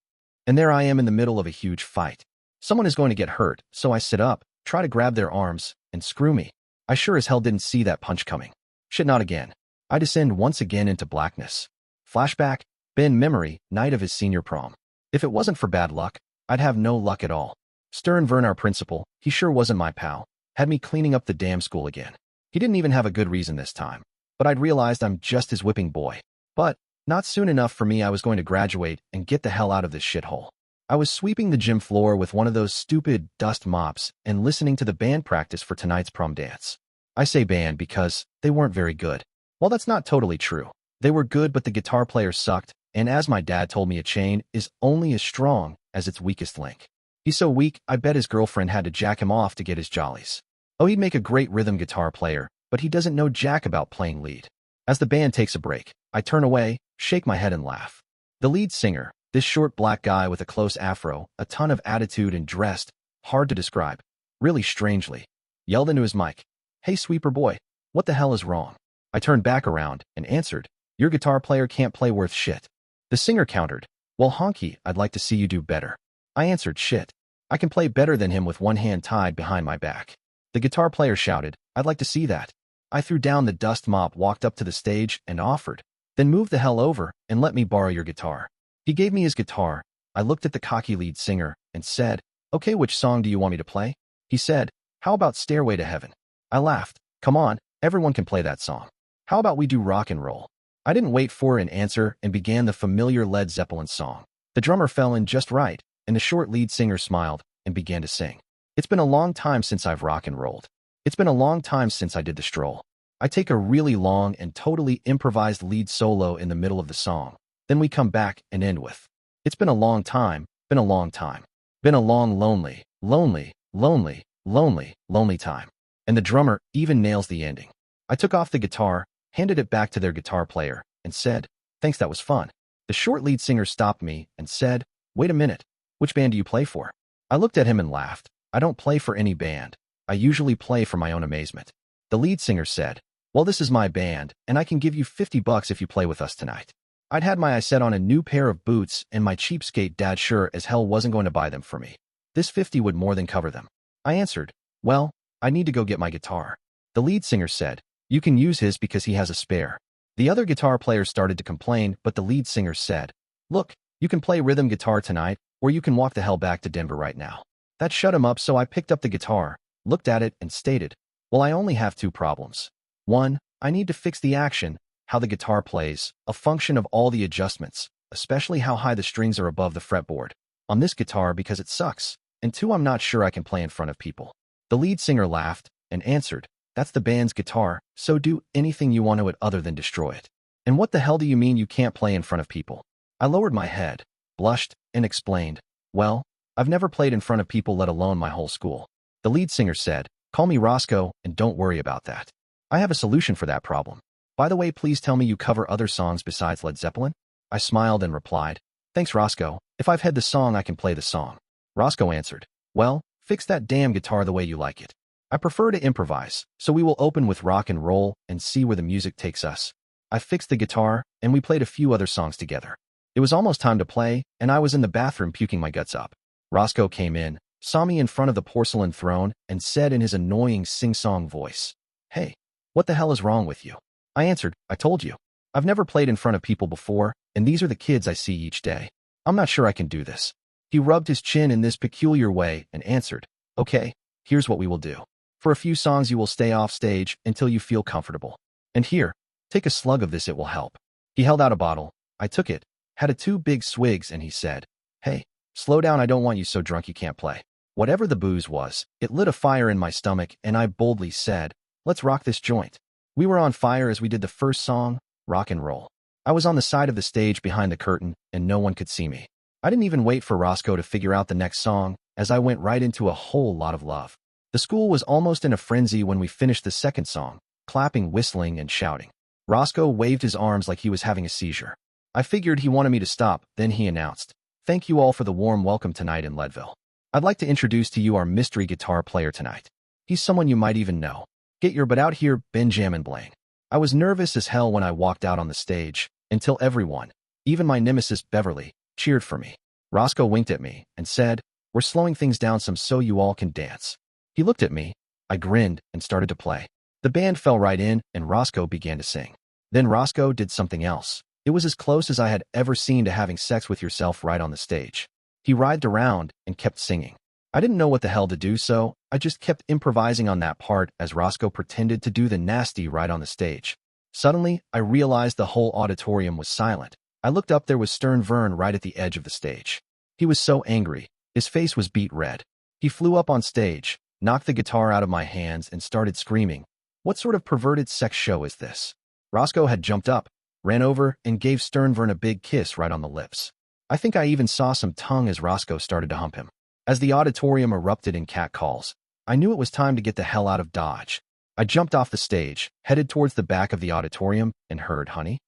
S1: And there I am in the middle of a huge fight. Someone is going to get hurt, so I sit up, try to grab their arms, and screw me. I sure as hell didn't see that punch coming. Shit, not again. I descend once again into blackness. Flashback, Ben memory, night of his senior prom. If it wasn't for bad luck, I'd have no luck at all. Stern Vern, our principal, he sure wasn't my pal, had me cleaning up the damn school again. He didn't even have a good reason this time, but I'd realized I'm just his whipping boy. But not soon enough for me. I was going to graduate and get the hell out of this shithole. I was sweeping the gym floor with one of those stupid dust mops and listening to the band practice for tonight's prom dance. I say band because they weren't very good. Well, that's not totally true. They were good, but the guitar player sucked, and as my dad told me, a chain is only as strong as its weakest link. He's so weak, I bet his girlfriend had to jack him off to get his jollies. Oh, he'd make a great rhythm guitar player, but he doesn't know jack about playing lead. As the band takes a break, I turn away, shake my head and laugh. The lead singer, this short black guy with a close afro, a ton of attitude and dressed, hard to describe, really strangely, yelled into his mic, "Hey sweeper boy, what the hell is wrong?" I turned back around and answered, "Your guitar player can't play worth shit." The singer countered, "Well honky, I'd like to see you do better." I answered, "Shit. I can play better than him with one hand tied behind my back." The guitar player shouted, "I'd like to see that." I threw down the dust mop, walked up to the stage, and offered, "Then move the hell over and let me borrow your guitar." He gave me his guitar. I looked at the cocky lead singer and said, "Okay, which song do you want me to play?" He said, "How about Stairway to Heaven?" I laughed. "Come on, everyone can play that song. How about we do rock and roll?" I didn't wait for an answer and began the familiar Led Zeppelin song. The drummer fell in just right, and the short lead singer smiled and began to sing. "It's been a long time since I've rock and rolled. It's been a long time since I did the stroll." I take a really long and totally improvised lead solo in the middle of the song. Then we come back and end with, "It's been a long time, been a long time. Been a long, lonely, lonely, lonely, lonely, lonely time." And the drummer even nails the ending. I took off the guitar, handed it back to their guitar player, and said, "Thanks, that was fun." The short lead singer stopped me and said, "Wait a minute, which band do you play for?" I looked at him and laughed. "I don't play for any band. I usually play for my own amazement." The lead singer said, "Well, this is my band, and I can give you $50 if you play with us tonight." I'd had my eyes set on a new pair of boots, and my cheapskate dad sure as hell wasn't going to buy them for me. This 50 would more than cover them. I answered, "Well, I need to go get my guitar." The lead singer said, "You can use his because he has a spare." The other guitar players started to complain, but the lead singer said, "Look, you can play rhythm guitar tonight, or you can walk the hell back to Denver right now." That shut him up, so I picked up the guitar, looked at it, and stated, "Well, I only have two problems. One, I need to fix the action, how the guitar plays, a function of all the adjustments, especially how high the strings are above the fretboard, on this guitar because it sucks. And two, I'm not sure I can play in front of people." The lead singer laughed and answered, "That's the band's guitar, so do anything you want to it other than destroy it." "And what the hell do you mean you can't play in front of people?" I lowered my head, blushed, and explained, "Well, I've never played in front of people, let alone my whole school." The lead singer said, "Call me Roscoe and don't worry about that. I have a solution for that problem. By the way, please tell me you cover other songs besides Led Zeppelin." I smiled and replied, "Thanks, Roscoe. If I've had the song, I can play the song." Roscoe answered, "Well, fix that damn guitar the way you like it. I prefer to improvise, so we will open with rock and roll and see where the music takes us." I fixed the guitar, and we played a few other songs together. It was almost time to play, and I was in the bathroom puking my guts up. Roscoe came in, saw me in front of the porcelain throne, and said in his annoying sing-song voice, "Hey, what the hell is wrong with you?" I answered, "I told you. I've never played in front of people before, and these are the kids I see each day. I'm not sure I can do this." He rubbed his chin in this peculiar way and answered, "Okay, here's what we will do. For a few songs you will stay off stage until you feel comfortable. And here, take a slug of this, it will help." He held out a bottle. I took it, had a 2 big swigs, and he said, "Hey, slow down, I don't want you so drunk you can't play." Whatever the booze was, it lit a fire in my stomach, and I boldly said, "Let's rock this joint." We were on fire as we did the first song, Rock and Roll. I was on the side of the stage behind the curtain, and no one could see me. I didn't even wait for Roscoe to figure out the next song, as I went right into A Whole Lot of Love. The school was almost in a frenzy when we finished the second song, clapping, whistling, and shouting. Roscoe waved his arms like he was having a seizure. I figured he wanted me to stop, then he announced, "Thank you all for the warm welcome tonight in Leadville. I'd like to introduce to you our mystery guitar player tonight. He's someone you might even know. Get your butt out here, Benjamin Blaine." I was nervous as hell when I walked out on the stage, until everyone, even my nemesis Beverly, cheered for me. Roscoe winked at me and said, "We're slowing things down some so you all can dance." He looked at me, I grinned and started to play. The band fell right in and Roscoe began to sing. Then Roscoe did something else. It was as close as I had ever seen to having sex with yourself right on the stage. He writhed around and kept singing. I didn't know what the hell to do, so I just kept improvising on that part as Roscoe pretended to do the nasty right on the stage. Suddenly, I realized the whole auditorium was silent. I looked up, there was Stern Vern right at the edge of the stage. He was so angry. His face was beet red. He flew up on stage, knocked the guitar out of my hands, and started screaming, "What sort of perverted sex show is this?" Roscoe had jumped up, ran over, and gave Stern Vern a big kiss right on the lips. I think I even saw some tongue as Roscoe started to hump him. As the auditorium erupted in catcalls, I knew it was time to get the hell out of Dodge. I jumped off the stage, headed towards the back of the auditorium, and heard, "Honey?"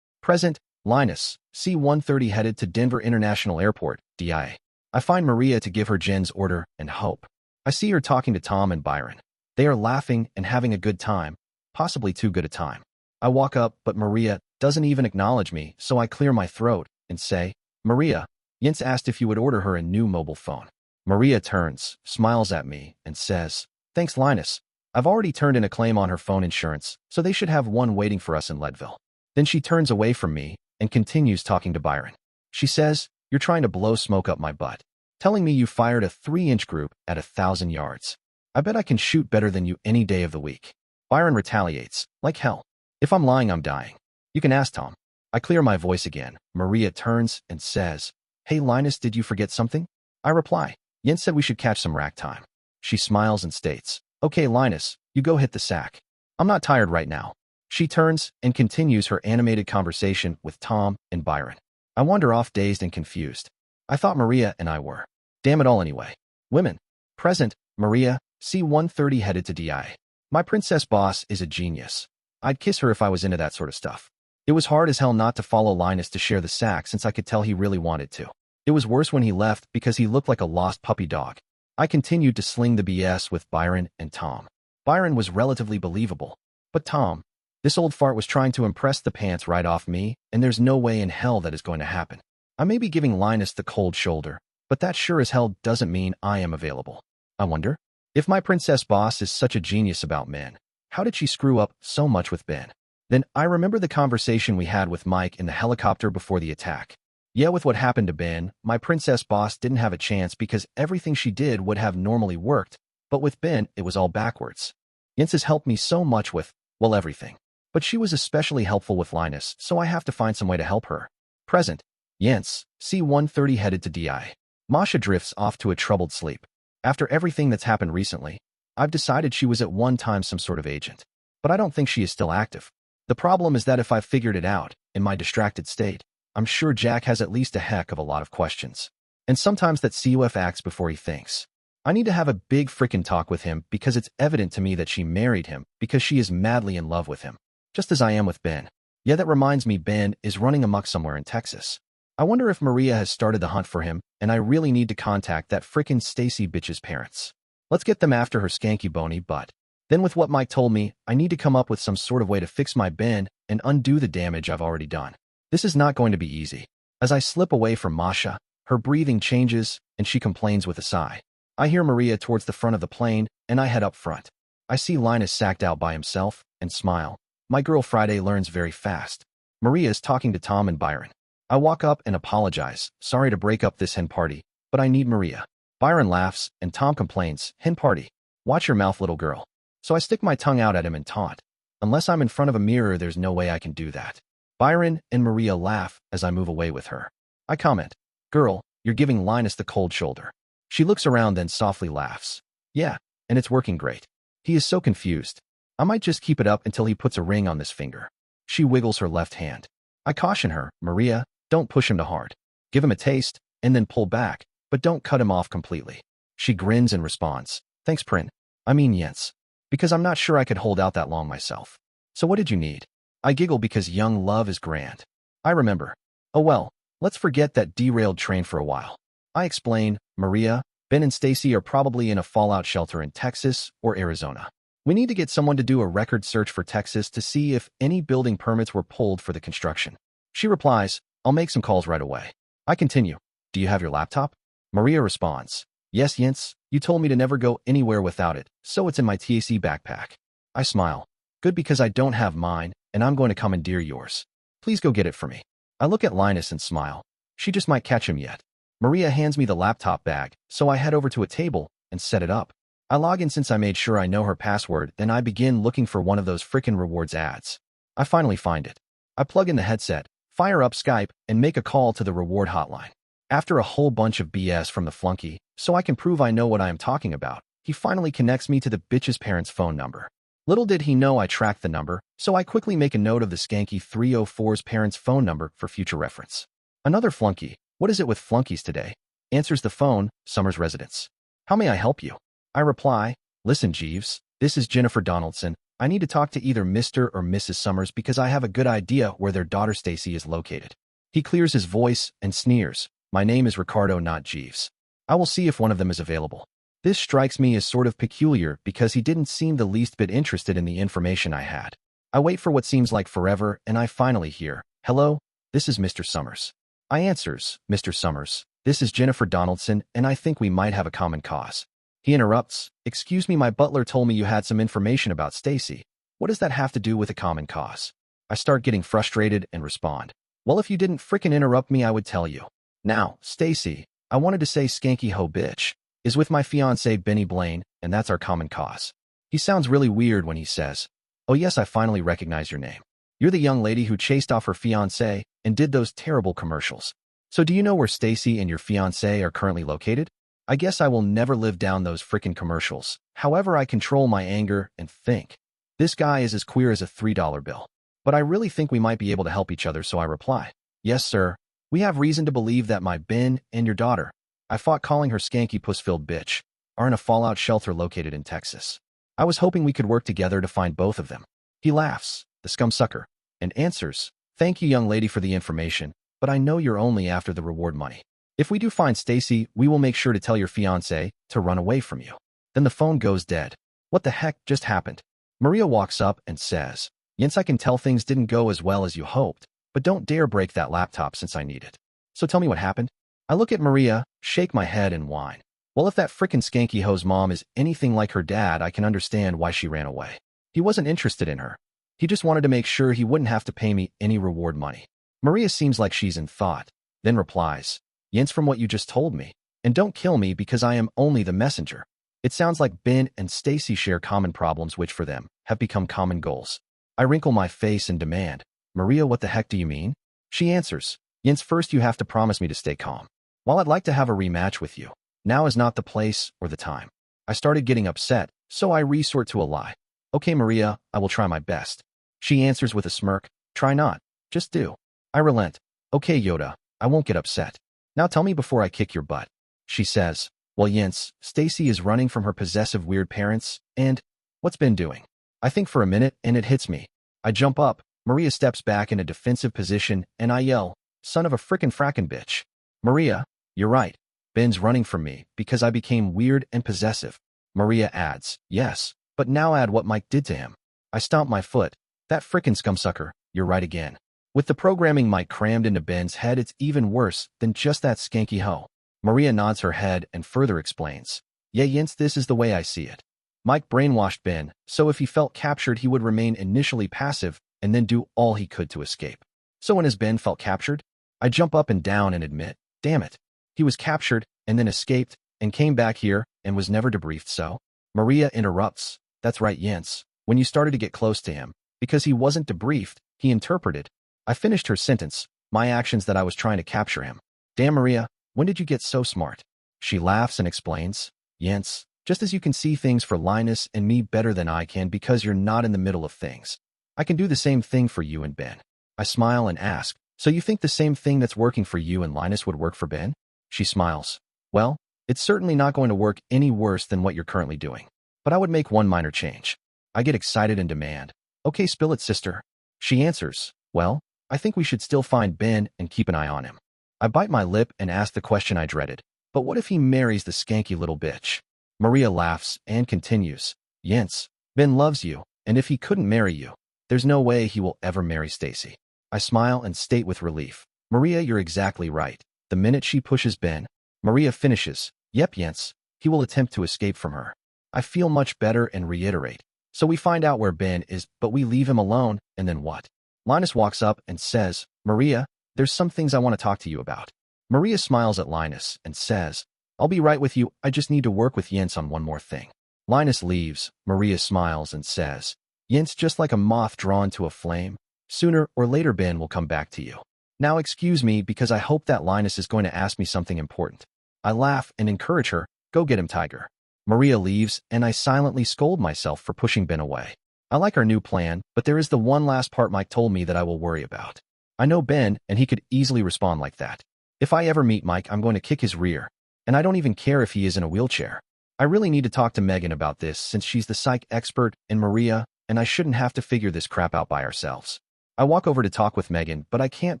S1: Present, Linus, C-130 headed to Denver International Airport, DIA. I find Maria to give her Jen's order and hope. I see her talking to Tom and Byron. They are laughing and having a good time, possibly too good a time. I walk up, but Maria doesn't even acknowledge me, so I clear my throat and say, "Maria, Jens asked if you would order her a new mobile phone." Maria turns, smiles at me, and says, "Thanks, Linus. I've already turned in a claim on her phone insurance, so they should have one waiting for us in Leadville." Then she turns away from me and continues talking to Byron. She says, "You're trying to blow smoke up my butt, telling me you fired a 3-inch group at 1,000 yards. I bet I can shoot better than you any day of the week." Byron retaliates, "Like hell. If I'm lying, I'm dying. You can ask Tom." I clear my voice again. Maria turns and says, "Hey Linus, did you forget something?" I reply, "Jens said we should catch some rack time." She smiles and states, "Okay Linus, you go hit the sack. I'm not tired right now." She turns and continues her animated conversation with Tom and Byron. I wander off dazed and confused. I thought Maria and I were. Damn it all anyway. Women. Present, Maria, C-130 headed to DI. My princess boss is a genius. I'd kiss her if I was into that sort of stuff. It was hard as hell not to follow Linus to share the sack since I could tell he really wanted to. It was worse when he left because he looked like a lost puppy dog. I continued to sling the BS with Byron and Tom. Byron was relatively believable. But Tom, this old fart was trying to impress the pants right off me, and there's no way in hell that is going to happen. I may be giving Linus the cold shoulder, but that sure as hell doesn't mean I am available. I wonder, if my princess boss is such a genius about men, how did she screw up so much with Ben? Then I remember the conversation we had with Mike in the helicopter before the attack. Yeah, with what happened to Ben, my princess boss didn't have a chance because everything she did would have normally worked, but with Ben, it was all backwards. Jens has helped me so much with, well, everything. But she was especially helpful with Linus, so I have to find some way to help her. Present, Jens, C-130 headed to DI. Masha drifts off to a troubled sleep. After everything that's happened recently, I've decided she was at one time some sort of agent. But I don't think she is still active. The problem is that if I've figured it out, in my distracted state, I'm sure Jack has at least a heck of a lot of questions. And sometimes that CUF acts before he thinks. I need to have a big frickin' talk with him because it's evident to me that she married him because she is madly in love with him. Just as I am with Ben. Yeah, that reminds me Ben is running amok somewhere in Texas. I wonder if Maria has started the hunt for him, and I really need to contact that frickin' Stacy bitch's parents. Let's get them after her skanky bony butt. Then with what Mike told me, I need to come up with some sort of way to fix my Ben and undo the damage I've already done. This is not going to be easy. As I slip away from Masha, her breathing changes, and she complains with a sigh. I hear Maria towards the front of the plane, and I head up front. I see Linus sacked out by himself, and smile. My girl Friday learns very fast. Maria is talking to Tom and Byron. I walk up and apologize. Sorry to break up this hen party, but I need Maria. Byron laughs, and Tom complains, "Hen party? Watch your mouth, little girl." So I stick my tongue out at him and taunt. Unless I'm in front of a mirror, there's no way I can do that. Byron and Maria laugh as I move away with her. I comment, "Girl, you're giving Linus the cold shoulder." She looks around, then softly laughs. "Yeah, and it's working great. He is so confused. I might just keep it up until he puts a ring on this finger." She wiggles her left hand. I caution her, "Maria, don't push him too hard. Give him a taste, and then pull back, but don't cut him off completely." She grins and responds, "Thanks, Jens. Because I'm not sure I could hold out that long myself. So what did you need?" I giggle because young love is grand. I remember. "Oh well, let's forget that derailed train for a while." I explain, "Maria, Ben and Stacy are probably in a fallout shelter in Texas or Arizona. We need to get someone to do a record search for Texas to see if any building permits were pulled for the construction." She replies, "I'll make some calls right away." I continue, "Do you have your laptop?" Maria responds, "Yes, Jens, you told me to never go anywhere without it, so it's in my TAC backpack." I smile. "Good, because I don't have mine, and I'm going to commandeer yours. Please go get it for me." I look at Linus and smile. She just might catch him yet. Maria hands me the laptop bag, so I head over to a table and set it up. I log in since I made sure I know her password, and I begin looking for one of those frickin' rewards ads. I finally find it. I plug in the headset, fire up Skype, and make a call to the reward hotline. After a whole bunch of BS from the flunky, so I can prove I know what I am talking about, he finally connects me to the bitch's parents' phone number. Little did he know I tracked the number, so I quickly make a note of the skanky 304's parents' phone number for future reference. Another flunky, "What is it with flunkies today?" answers the phone, Summers Residence. "How may I help you?" I reply, "Listen, Jeeves, this is Jennifer Donaldson. I need to talk to either Mr. or Mrs. Summers because I have a good idea where their daughter Stacy is located. He clears his voice and sneers. My name is Ricardo, not Jeeves. I will see if one of them is available. This strikes me as sort of peculiar because he didn't seem the least bit interested in the information I had. I wait for what seems like forever, and I finally hear, "Hello, this is Mr. Summers." I answers, "Mr. Summers, this is Jennifer Donaldson, and I think we might have a common cause." He interrupts, "Excuse me, my butler told me you had some information about Stacy. What does that have to do with a common cause?" I start getting frustrated and respond, "Well, if you didn't frickin' interrupt me, I would tell you. Now, Stacy, I wanted to say skanky ho bitch, is with my fiancé Benny Blaine, and that's our common cause." He sounds really weird when he says, "Oh yes, I finally recognize your name. You're the young lady who chased off her fiancé and did those terrible commercials. So do you know where Stacy and your fiancé are currently located? I guess I will never live down those frickin' commercials. However, I control my anger and think, this guy is as queer as a $3 bill. But I really think we might be able to help each other, so I reply, "Yes, sir. We have reason to believe that my Ben and your daughter, I fought calling her skanky puss-filled bitch, are in a fallout shelter located in Texas. I was hoping we could work together to find both of them." He laughs, the scumsucker, and answers, "Thank you, young lady, for the information, but I know you're only after the reward money. If we do find Stacy, we will make sure to tell your fiancé to run away from you." Then the phone goes dead. What the heck just happened? Maria walks up and says, "Jens, I can tell things didn't go as well as you hoped, but don't dare break that laptop since I need it. So tell me what happened." I look at Maria, shake my head, and whine. Well, if that frickin' skanky ho's mom is anything like her dad, I can understand why she ran away. He wasn't interested in her. He just wanted to make sure he wouldn't have to pay me any reward money. Maria seems like she's in thought, then replies, "Jens, from what you just told me, and don't kill me because I am only the messenger, it sounds like Ben and Stacy share common problems which for them have become common goals." I wrinkle my face and demand, "Maria, what the heck do you mean?" She answers, "Jens, first you have to promise me to stay calm. While I'd like to have a rematch with you, now is not the place or the time." I started getting upset, so I resort to a lie. "Okay, Maria, I will try my best." She answers with a smirk, "Try not, just do." I relent. "Okay, Yoda, I won't get upset. Now tell me before I kick your butt." She says, "Well, Jens, Stacy is running from her possessive weird parents, and what's Ben doing?" I think for a minute, and it hits me. I jump up, Maria steps back in a defensive position, and I yell, "Son of a frackin' bitch. Maria, you're right. Ben's running from me because I became weird and possessive." Maria adds, "Yes, but now add what Mike did to him." I stomp my foot. "That frickin' scumsucker, you're right again. With the programming Mike crammed into Ben's head, it's even worse than just that skanky hoe." Maria nods her head and further explains, "Yeah, Jens, this is the way I see it. Mike brainwashed Ben, so if he felt captured, he would remain initially passive and then do all he could to escape. So when his Ben felt captured, I jump up and down and admit, damn it, he was captured and then escaped and came back here and was never debriefed, so?" Maria interrupts, "That's right, Jens. When you started to get close to him, because he wasn't debriefed, he interpreted." I finished her sentence, my actions that I was trying to capture him. "Damn, Maria, when did you get so smart?" She laughs and explains, "Jens, just as you can see things for Linus and me better than I can because you're not in the middle of things, I can do the same thing for you and Ben." I smile and ask, "So you think the same thing that's working for you and Linus would work for Ben?" She smiles, "Well, it's certainly not going to work any worse than what you're currently doing. But I would make one minor change." I get excited and demand, "Okay, spill it, sister." She answers, "Well, I think we should still find Ben and keep an eye on him." I bite my lip and ask the question I dreaded, "But what if he marries the skanky little bitch?" Maria laughs and continues, "Jens, Ben loves you, and if he couldn't marry you, there's no way he will ever marry Stacy." I smile and state with relief, "Maria, you're exactly right. The minute she pushes Ben," Maria finishes, "Yep, Jens, he will attempt to escape from her." I feel much better and reiterate, "So we find out where Ben is, but we leave him alone, and then what?" Linus walks up and says, "Maria, there's some things I want to talk to you about." Maria smiles at Linus and says, "I'll be right with you, I just need to work with Jens on one more thing." Linus leaves, Maria smiles and says, "Jens, just like a moth drawn to a flame, sooner or later Ben will come back to you." Now excuse me because I hope that Linus is going to ask me something important. I laugh and encourage her, "Go get him, Tiger." Maria leaves, and I silently scold myself for pushing Ben away. I like our new plan, but there is the one last part Mike told me that I will worry about. I know Ben, and he could easily respond like that. If I ever meet Mike, I'm going to kick his rear, and I don't even care if he is in a wheelchair. I really need to talk to Megan about this since she's the psych expert, and Maria, and I shouldn't have to figure this crap out by ourselves. I walk over to talk with Megan, but I can't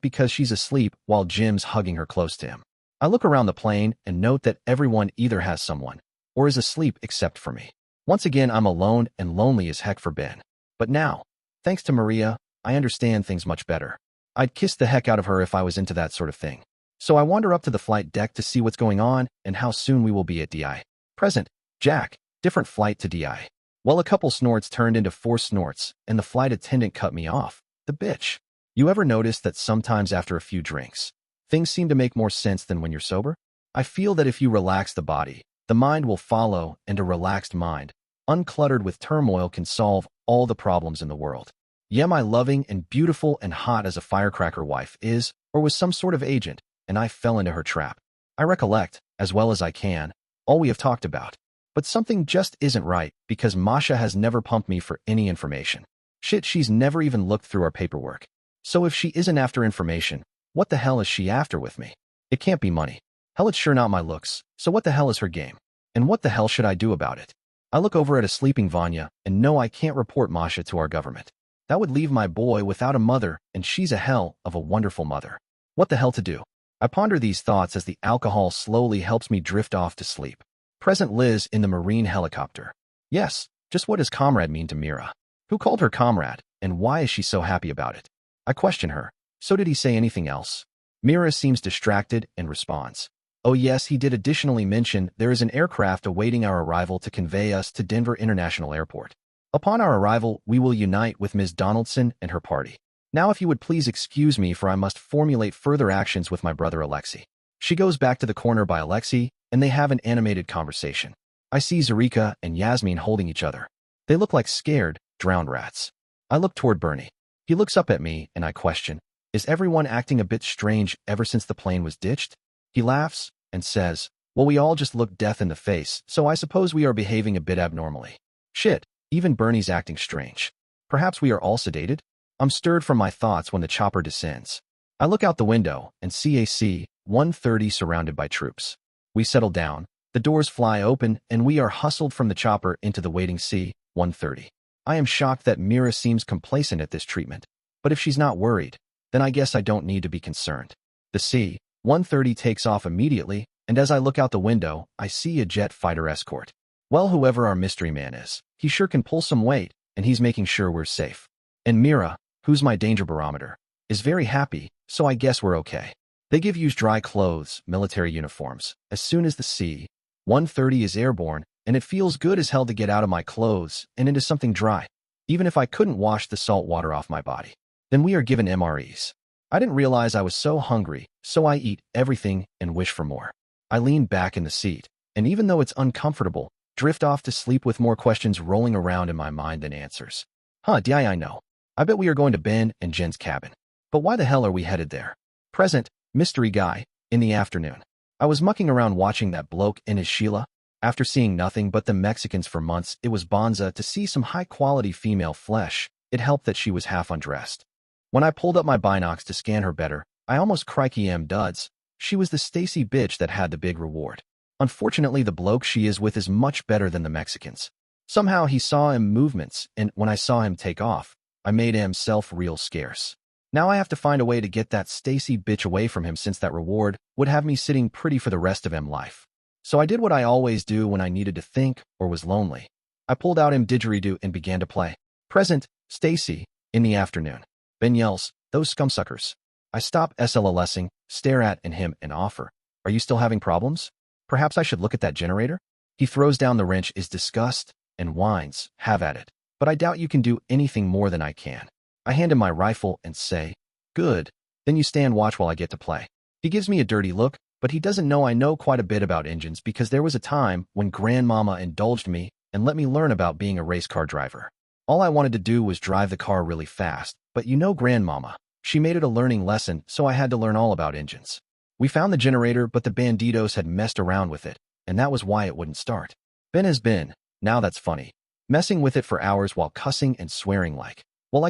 S1: because she's asleep while Jim's hugging her close to him. I look around the plane and note that everyone either has someone or is asleep except for me. Once again, I'm alone and lonely as heck for Ben. But now, thanks to Maria, I understand things much better. I'd kiss the heck out of her if I was into that sort of thing. So I wander up to the flight deck to see what's going on and how soon we will be at DI. Present, Jack, different flight to DI. Well, a couple snorts turned into 4 snorts, and the flight attendant cut me off. The bitch. You ever notice that sometimes after a few drinks, things seem to make more sense than when you're sober? I feel that if you relax the body, the mind will follow, and a relaxed mind, uncluttered with turmoil, can solve all the problems in the world. Yeah, my loving and beautiful and hot as a firecracker wife is, or was some sort of agent, and I fell into her trap. I recollect, as well as I can, all we have talked about. But something just isn't right, because Masha has never pumped me for any information. Shit, she's never even looked through our paperwork. So if she isn't after information, what the hell is she after with me? It can't be money. Hell, it's sure not my looks. So what the hell is her game? And what the hell should I do about it? I look over at a sleeping Vanya and know I can't report Masha to our government. That would leave my boy without a mother, and she's a hell of a wonderful mother. What the hell to do? I ponder these thoughts as the alcohol slowly helps me drift off to sleep. Present, Liz in the Marine helicopter. Yes, just what does comrade mean to Mira? Who called her comrade, and why is she so happy about it? I question her. So did he say anything else? Mira seems distracted and responds. Oh yes, he did additionally mention there is an aircraft awaiting our arrival to convey us to Denver International Airport. Upon our arrival, we will unite with Ms. Donaldson and her party. Now if you would please excuse me, for I must formulate further actions with my brother Alexei. She goes back to the corner by Alexei, and they have an animated conversation. I see Zarika and Yasmin holding each other. They look like scared, drowned rats. I look toward Bernie. He looks up at me, and I question, is everyone acting a bit strange ever since the plane was ditched? He laughs and says, well, we all just look death in the face, so I suppose we are behaving a bit abnormally. Shit, even Bernie's acting strange. Perhaps we are all sedated? I'm stirred from my thoughts when the chopper descends. I look out the window and see a C-130 surrounded by troops. We settle down, the doors fly open, and we are hustled from the chopper into the waiting C-130. I am shocked that Mira seems complacent at this treatment, but if she's not worried, then I guess I don't need to be concerned. The C-130 takes off immediately, and as I look out the window, I see a jet fighter escort. Well, whoever our mystery man is, he sure can pull some weight, and he's making sure we're safe. And Mira, who's my danger barometer, is very happy, so I guess we're okay. They give us dry clothes, military uniforms, as soon as the C-130 is airborne, and it feels good as hell to get out of my clothes and into something dry, even if I couldn't wash the salt water off my body. Then we are given MREs. I didn't realize I was so hungry, so I eat everything and wish for more. I lean back in the seat, and even though it's uncomfortable, drift off to sleep with more questions rolling around in my mind than answers. I know. I bet we are going to Ben and Jen's cabin. But why the hell are we headed there? Present, mystery guy, in the afternoon. I was mucking around watching that bloke and his Sheila. After seeing nothing but the Mexicans for months, it was bonza to see some high-quality female flesh. It helped that she was half undressed. When I pulled up my binocs to scan her better, I almost crikey duds. She was the Stacy bitch that had the big reward. Unfortunately, the bloke she is with is much better than the Mexicans. Somehow he saw him movements, and when I saw him take off, I made himself real scarce. Now I have to find a way to get that Stacy bitch away from him, since that reward would have me sitting pretty for the rest of life. So I did what I always do when I needed to think or was lonely. I pulled out didgeridoo and began to play. Present, Stacy, in the afternoon. Ben yells, those scumsuckers. I stop SLLSing, stare at him and offer, are you still having problems? Perhaps I should look at that generator? He throws down the wrench in disgust and whines, have at it. But I doubt you can do anything more than I can. I hand him my rifle and say, good, then you stand watch while I get to play. He gives me a dirty look, but he doesn't know I know quite a bit about engines, because there was a time when Grandmama indulged me and let me learn about being a race car driver. All I wanted to do was drive the car really fast, but you know Grandmama, she made it a learning lesson, so I had to learn all about engines. We found the generator, but the banditos had messed around with it, and that was why it wouldn't start. Ben has been, now that's funny, messing with it for hours while cussing and swearing like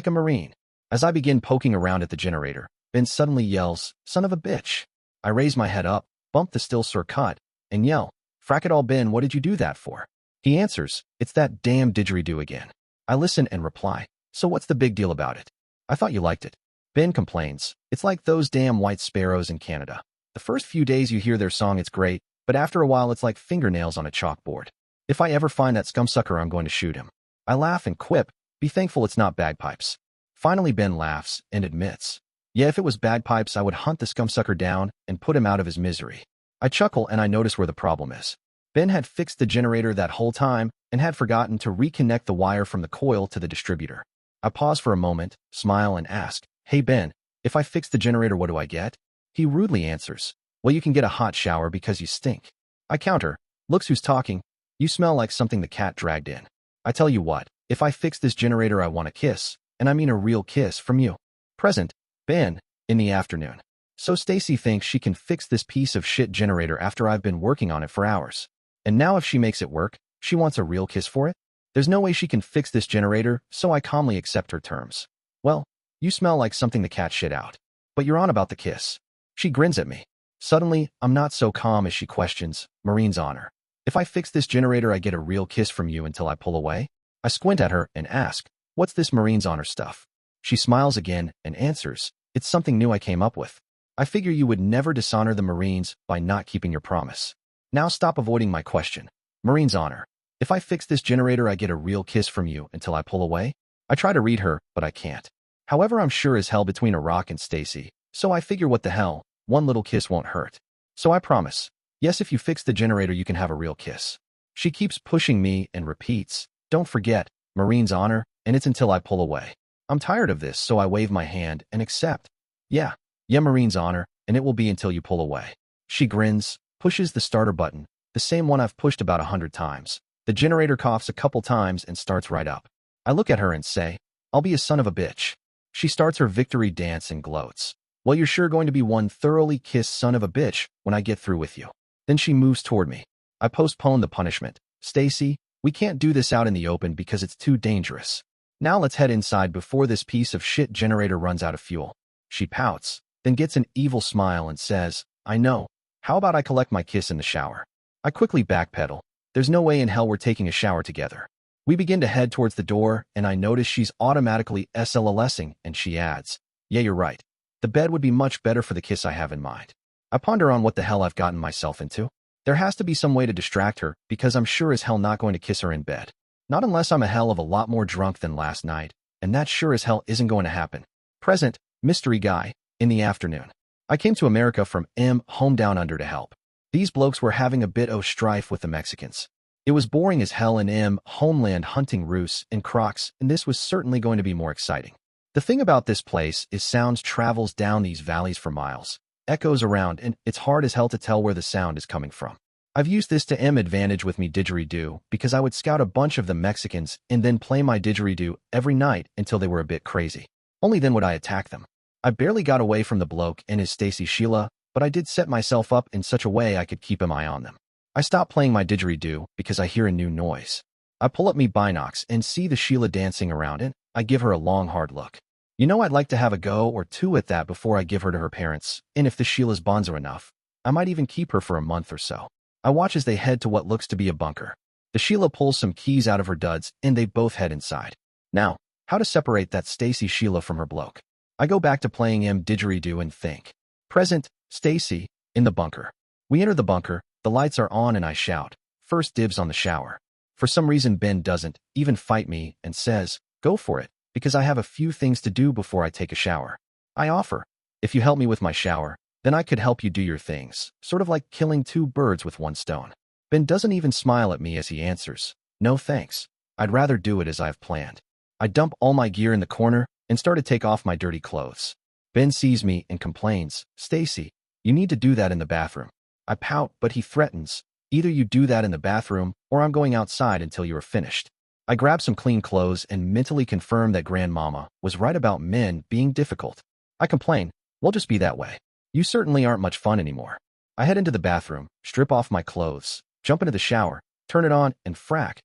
S1: a Marine. As I begin poking around at the generator, Ben suddenly yells, son of a bitch. I raise my head up, bump the still sore cut, and yell, frack it all, Ben, what did you do that for? He answers, it's that damn didgeridoo again. I listen and reply, so what's the big deal about it? I thought you liked it. Ben complains, it's like those damn white sparrows in Canada. The first few days you hear their song, it's great, but after a while it's like fingernails on a chalkboard. If I ever find that scumsucker, I'm going to shoot him. I laugh and quip, be thankful it's not bagpipes. Finally Ben laughs and admits, yeah, if it was bagpipes I would hunt the scumsucker down and put him out of his misery. I chuckle and I notice where the problem is. Ben had fixed the generator that whole time and had forgotten to reconnect the wire from the coil to the distributor. I pause for a moment, smile and ask, hey Ben, if I fix the generator what do I get? He rudely answers, well you can get a hot shower because you stink. I counter, looks who's talking, you smell like something the cat dragged in. I tell you what, if I fix this generator I want a kiss, and I mean a real kiss from you. Present, Ben, in the afternoon. So Stacy thinks she can fix this piece of shit generator after I've been working on it for hours. And now if she makes it work, she wants a real kiss for it? There's no way she can fix this generator, so I calmly accept her terms. Well, you smell like something the cat shit out. But you're on about the kiss. She grins at me. Suddenly, I'm not so calm as she questions, Marine's honor. If I fix this generator I get a real kiss from you until I pull away? I squint at her and ask, what's this Marine's honor stuff? She smiles again and answers, it's something new I came up with. I figure you would never dishonor the Marines by not keeping your promise. Now stop avoiding my question. Marine's honor. If I fix this generator I get a real kiss from you until I pull away? I try to read her, but I can't. However, I'm sure as hell between a rock and Stacy, so I figure what the hell, one little kiss won't hurt. So I promise. Yes, if you fix the generator you can have a real kiss. She keeps pushing me and repeats, don't forget, Marine's honor, and it's until I pull away. I'm tired of this, so I wave my hand and accept. Yeah, Marine's honor, and it will be until you pull away. She grins, pushes the starter button, the same one I've pushed about 100 times. The generator coughs a couple times and starts right up. I look at her and say, I'll be a son of a bitch. She starts her victory dance and gloats. Well, you're sure going to be one thoroughly kissed son of a bitch when I get through with you. Then she moves toward me. I postpone the punishment. Stacy, we can't do this out in the open because it's too dangerous. Now let's head inside before this piece of shit generator runs out of fuel. She pouts, then gets an evil smile and says, I know. How about I collect my kiss in the shower? I quickly backpedal. There's no way in hell we're taking a shower together. We begin to head towards the door, and I notice she's automatically SLLSing, and she adds, yeah, you're right. The bed would be much better for the kiss I have in mind. I ponder on what the hell I've gotten myself into. There has to be some way to distract her, because I'm sure as hell not going to kiss her in bed. Not unless I'm a hell of a lot more drunk than last night, and that sure as hell isn't going to happen. Present, mystery guy, in the afternoon. I came to America from home down under to help. These blokes were having a bit of strife with the Mexicans. It was boring as hell in homeland hunting roosts and crocs, and this was certainly going to be more exciting. The thing about this place is sounds travels down these valleys for miles, echoes around, and it's hard as hell to tell where the sound is coming from. I've used this to advantage with me didgeridoo because I would scout a bunch of the Mexicans and then play my didgeridoo every night until they were a bit crazy. Only then would I attack them. I barely got away from the bloke and his Stacy Sheila, but I did set myself up in such a way I could keep an eye on them. I stop playing my didgeridoo because I hear a new noise. I pull up me binocs and see the Sheila dancing around it. I give her a long hard look. You know, I'd like to have a go or two at that before I give her to her parents, and if the Sheila's bonds are enough, I might even keep her for a month or so. I watch as they head to what looks to be a bunker. The Sheila pulls some keys out of her duds, and they both head inside. Now, how to separate that Stacy Sheila from her bloke? I go back to playing didgeridoo and think. Present, Stacy, in the bunker. We enter the bunker, the lights are on and I shout, first dibs on the shower. For some reason Ben doesn't even fight me and says, go for it, because I have a few things to do before I take a shower. I offer, if you help me with my shower, then I could help you do your things, sort of like killing two birds with one stone. Ben doesn't even smile at me as he answers, no thanks. I'd rather do it as I've planned. I dump all my gear in the corner and start to take off my dirty clothes. Ben sees me and complains, Stacy, you need to do that in the bathroom. I pout, but he threatens, either you do that in the bathroom or I'm going outside until you are finished. I grab some clean clothes and mentally confirm that Grandmama was right about men being difficult. I complain, we'll just be that way. You certainly aren't much fun anymore. I head into the bathroom, strip off my clothes, jump into the shower, turn it on, and frack.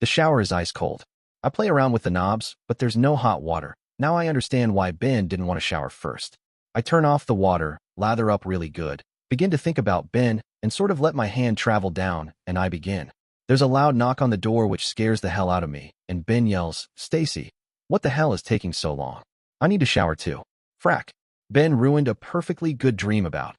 S1: The shower is ice cold. I play around with the knobs, but there's no hot water. Now I understand why Ben didn't want to shower first. I turn off the water, lather up really good, begin to think about Ben, and sort of let my hand travel down, and I begin. There's a loud knock on the door which scares the hell out of me, and Ben yells, "Stacy, what the hell is taking so long? I need to shower too." Frack. Ben ruined a perfectly good dream about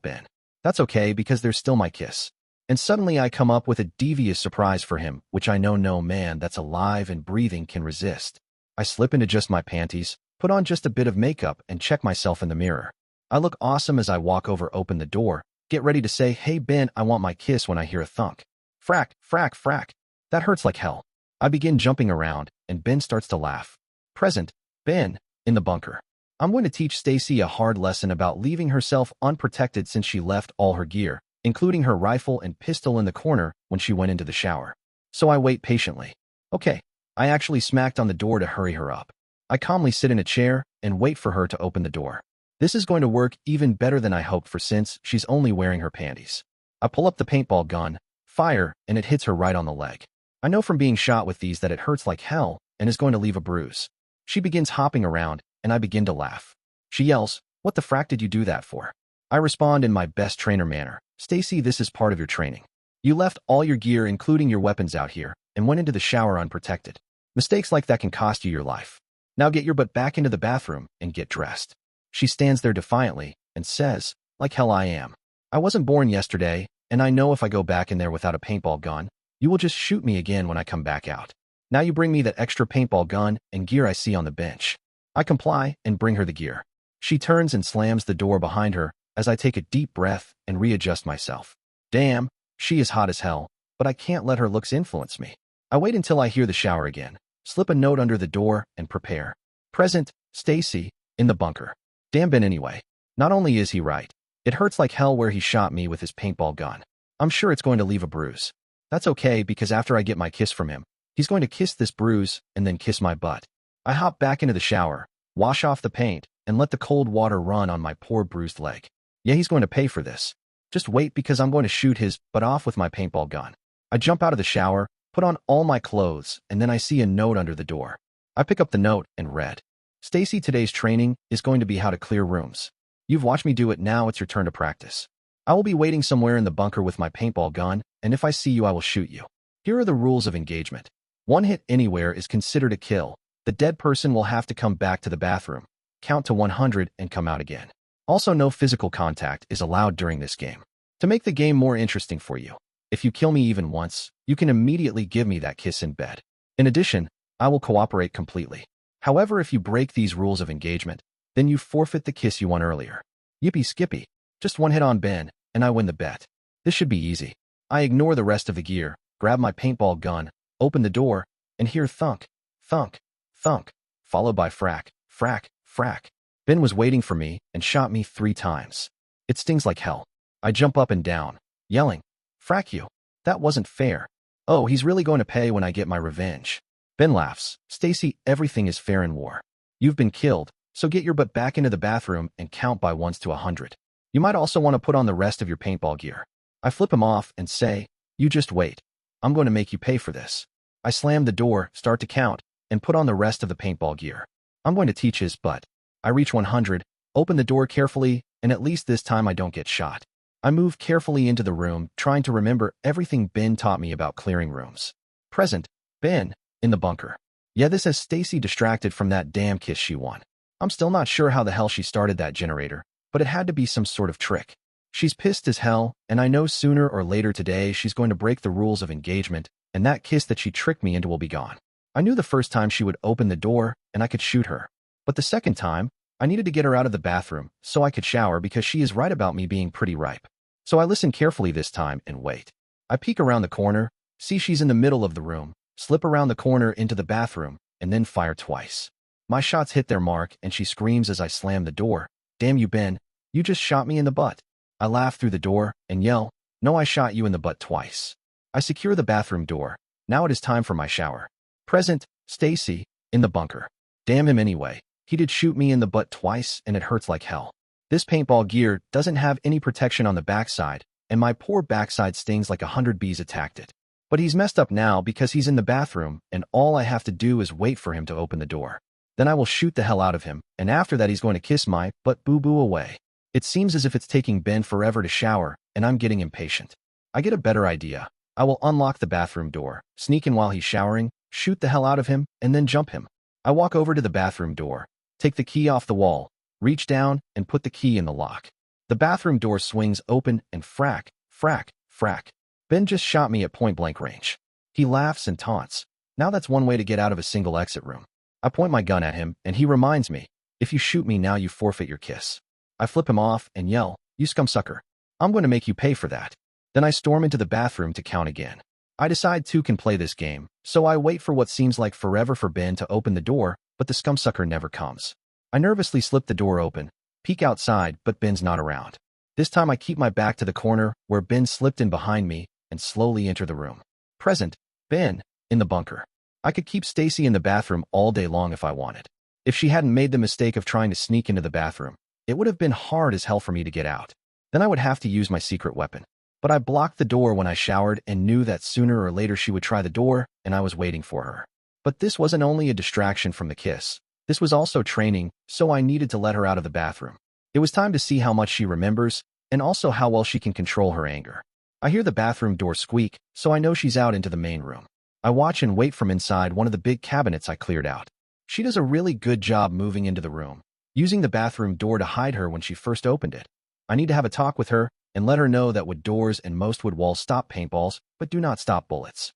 S1: Ben. That's okay because there's still my kiss. And suddenly I come up with a devious surprise for him, which I know no man that's alive and breathing can resist. I slip into just my panties, put on just a bit of makeup, and check myself in the mirror. I look awesome as I walk over, open the door, get ready to say, "Hey Ben, I want my kiss," when I hear a thunk. Frack, frack, frack. That hurts like hell. I begin jumping around, and Ben starts to laugh. Present, Ben, in the bunker. I'm going to teach Stacy a hard lesson about leaving herself unprotected since she left all her gear, including her rifle and pistol, in the corner when she went into the shower. So I wait patiently. Okay, I actually smacked on the door to hurry her up. I calmly sit in a chair and wait for her to open the door. This is going to work even better than I hoped for since she's only wearing her panties. I pull up the paintball gun, fire, and it hits her right on the leg. I know from being shot with these that it hurts like hell and is going to leave a bruise. She begins hopping around, and I begin to laugh. She yells, "What the frack did you do that for?" I respond in my best trainer manner, "Stacy, this is part of your training. You left all your gear, including your weapons, out here and went into the shower unprotected. Mistakes like that can cost you your life. Now get your butt back into the bathroom and get dressed." She stands there defiantly and says, "Like hell I am. I wasn't born yesterday, and I know if I go back in there without a paintball gun, you will just shoot me again when I come back out. Now you bring me that extra paintball gun and gear I see on the bench." I comply and bring her the gear. She turns and slams the door behind her as I take a deep breath and readjust myself. Damn, she is hot as hell, but I can't let her looks influence me. I wait until I hear the shower again, slip a note under the door, and prepare. Present, Stacy, in the bunker. Damn Ben anyway. Not only is he right, it hurts like hell where he shot me with his paintball gun. I'm sure it's going to leave a bruise. That's okay because after I get my kiss from him, he's going to kiss this bruise and then kiss my butt. I hop back into the shower, wash off the paint, and let the cold water run on my poor bruised leg. Yeah, he's going to pay for this. Just wait because I'm going to shoot his butt off with my paintball gun. I jump out of the shower, put on all my clothes, and then I see a note under the door. I pick up the note and read, "Stacy, today's training is going to be how to clear rooms. You've watched me do it, now it's your turn to practice. I will be waiting somewhere in the bunker with my paintball gun, and if I see you, I will shoot you. Here are the rules of engagement. One hit anywhere is considered a kill. The dead person will have to come back to the bathroom, count to 100, and come out again. Also, no physical contact is allowed during this game. To make the game more interesting for you, if you kill me even once, you can immediately give me that kiss in bed. In addition, I will cooperate completely. However, if you break these rules of engagement, then you forfeit the kiss you won earlier. Yippee skippy, just one hit on Ben, and I win the bet. This should be easy." I ignore the rest of the gear, grab my paintball gun, open the door, and hear thunk, thunk, thunk, followed by frack, frack, frack. Ben was waiting for me and shot me 3 times. It stings like hell. I jump up and down, yelling, "Frack you. That wasn't fair. Oh, he's really going to pay when I get my revenge." Ben laughs, "Stacy, everything is fair in war. You've been killed, so get your butt back into the bathroom and count by ones to 100. You might also want to put on the rest of your paintball gear." I flip him off and say, "You just wait. I'm going to make you pay for this." I slam the door, start to count, and put on the rest of the paintball gear. I'm going to teach his butt. I reach 100, open the door carefully, and at least this time I don't get shot. I move carefully into the room, trying to remember everything Ben taught me about clearing rooms. Present, Ben, in the bunker. Yeah, this has Stacy distracted from that damn kiss she won. I'm still not sure how the hell she started that generator, but it had to be some sort of trick. She's pissed as hell, and I know sooner or later today she's going to break the rules of engagement, and that kiss that she tricked me into will be gone. I knew the first time she would open the door, and I could shoot her. But the second time, I needed to get her out of the bathroom so I could shower because she is right about me being pretty ripe. So I listen carefully this time and wait. I peek around the corner, see she's in the middle of the room, slip around the corner into the bathroom, and then fire twice. My shots hit their mark, and she screams as I slam the door, "Damn you, Ben, you just shot me in the butt." I laugh through the door and yell, "No, I shot you in the butt twice." I secure the bathroom door. Now it is time for my shower. Present, Stacy, in the bunker. Damn him anyway. He did shoot me in the butt twice, and it hurts like hell. This paintball gear doesn't have any protection on the backside, and my poor backside stings like 100 bees attacked it. But he's messed up now because he's in the bathroom, and all I have to do is wait for him to open the door. Then I will shoot the hell out of him, and after that he's going to kiss my butt boo-boo away. It seems as if it's taking Ben forever to shower, and I'm getting impatient. I get a better idea. I will unlock the bathroom door, sneak in while he's showering, shoot the hell out of him, and then jump him. I walk over to the bathroom door, take the key off the wall, reach down, and put the key in the lock. The bathroom door swings open and frack, frack, frack. Ben just shot me at point-blank range. He laughs and taunts. Now that's one way to get out of a single exit room. I point my gun at him, and he reminds me, if you shoot me now, you forfeit your kiss. I flip him off and yell, you scumsucker. I'm going to make you pay for that. Then I storm into the bathroom to count again. I decide two can play this game, so I wait for what seems like forever for Ben to open the door, but the scumsucker never comes. I nervously slip the door open, peek outside, but Ben's not around. This time I keep my back to the corner where Ben slipped in behind me and slowly enter the room. Present, Ben, in the bunker. I could keep Stacy in the bathroom all day long if I wanted. If she hadn't made the mistake of trying to sneak into the bathroom, it would have been hard as hell for me to get out. Then I would have to use my secret weapon. But I blocked the door when I showered and knew that sooner or later she would try the door, and I was waiting for her. But this wasn't only a distraction from the kiss. This was also training, so I needed to let her out of the bathroom. It was time to see how much she remembers, and also how well she can control her anger. I hear the bathroom door squeak, so I know she's out into the main room. I watch and wait from inside one of the big cabinets I cleared out. She does a really good job moving into the room, using the bathroom door to hide her when she first opened it. I need to have a talk with her and let her know that wood doors and most wood walls stop paintballs, but do not stop bullets.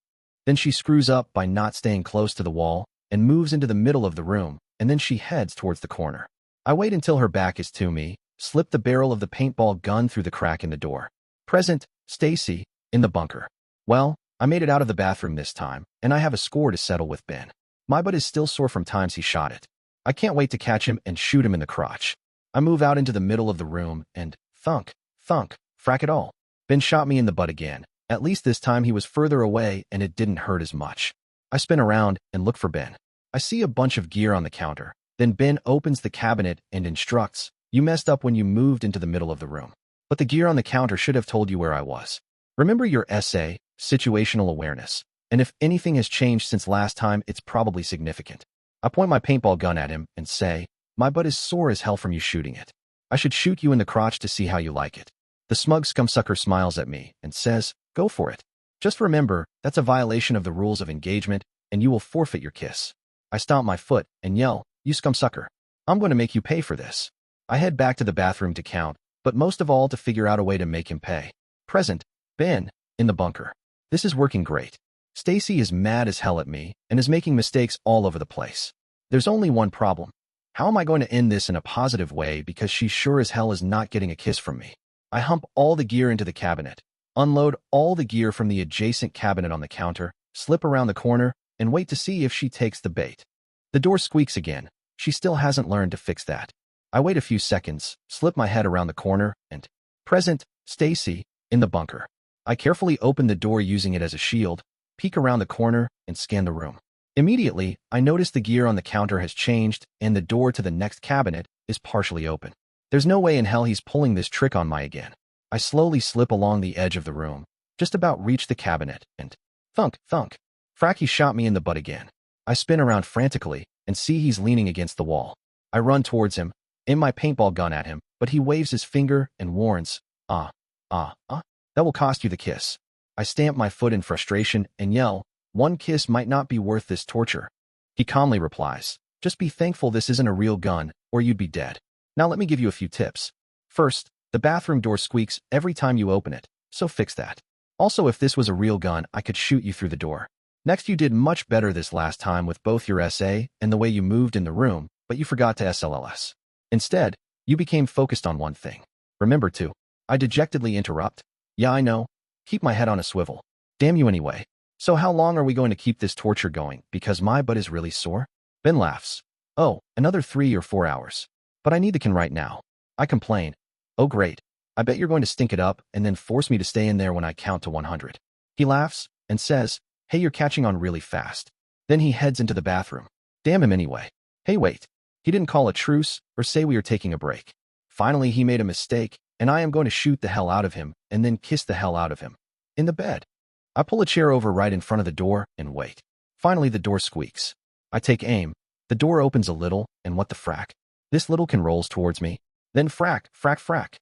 S1: Then she screws up by not staying close to the wall and moves into the middle of the room, and then she heads towards the corner. I wait until her back is to me, slip the barrel of the paintball gun through the crack in the door. Present, Stacy, in the bunker. Well, I made it out of the bathroom this time, and I have a score to settle with Ben. My butt is still sore from times he shot it. I can't wait to catch him and shoot him in the crotch. I move out into the middle of the room and thunk, thunk, frack it all. Ben shot me in the butt again. At least this time he was further away and it didn't hurt as much. I spin around and look for Ben. I see a bunch of gear on the counter. Then Ben opens the cabinet and instructs, you messed up when you moved into the middle of the room. But the gear on the counter should have told you where I was. Remember your essay, situational awareness. And if anything has changed since last time, it's probably significant. I point my paintball gun at him and say, my butt is sore as hell from you shooting it. I should shoot you in the crotch to see how you like it. The smug scumsucker smiles at me and says, go for it. Just remember, that's a violation of the rules of engagement, and you will forfeit your kiss. I stomp my foot and yell, you scumsucker. I'm going to make you pay for this. I head back to the bathroom to count, but most of all to figure out a way to make him pay. Present, Ben, in the bunker. This is working great. Stacy is mad as hell at me and is making mistakes all over the place. There's only one problem. How am I going to end this in a positive way because she sure as hell is not getting a kiss from me? I hump all the gear into the cabinet, unload all the gear from the adjacent cabinet on the counter, slip around the corner, and wait to see if she takes the bait. The door squeaks again. She still hasn't learned to fix that. I wait a few seconds, slip my head around the corner, and present, Stacy, in the bunker. I carefully open the door using it as a shield, peek around the corner, and scan the room. Immediately, I notice the gear on the counter has changed and the door to the next cabinet is partially open. There's no way in hell he's pulling this trick on me again. I slowly slip along the edge of the room, just about reach the cabinet, and thunk, thunk. Fracky shot me in the butt again. I spin around frantically and see he's leaning against the wall. I run towards him, aim my paintball gun at him, but he waves his finger and warns, that will cost you the kiss. I stamp my foot in frustration and yell, one kiss might not be worth this torture. He calmly replies, just be thankful this isn't a real gun, or you'd be dead. Now let me give you a few tips. First, the bathroom door squeaks every time you open it, so fix that. Also, if this was a real gun, I could shoot you through the door. Next, you did much better this last time with both your SA and the way you moved in the room, but you forgot to SLLS. Instead, you became focused on one thing. Remember to. I dejectedly interrupt. Yeah, I know. Keep my head on a swivel. Damn you anyway. So how long are we going to keep this torture going, because my butt is really sore? Ben laughs. Oh, another 3 or 4 hours. But I need the can right now. I complain. Oh great. I bet you're going to stink it up and then force me to stay in there when I count to 100. He laughs and says, hey, you're catching on really fast. Then he heads into the bathroom. Damn him anyway. Hey, wait. He didn't call a truce or say we are taking a break. Finally, he made a mistake, and I am going to shoot the hell out of him and then kiss the hell out of him. In the bed. I pull a chair over right in front of the door and wait. Finally, the door squeaks. I take aim. The door opens a little, and what the frack? This little can rolls towards me. Then frack, frack, frack.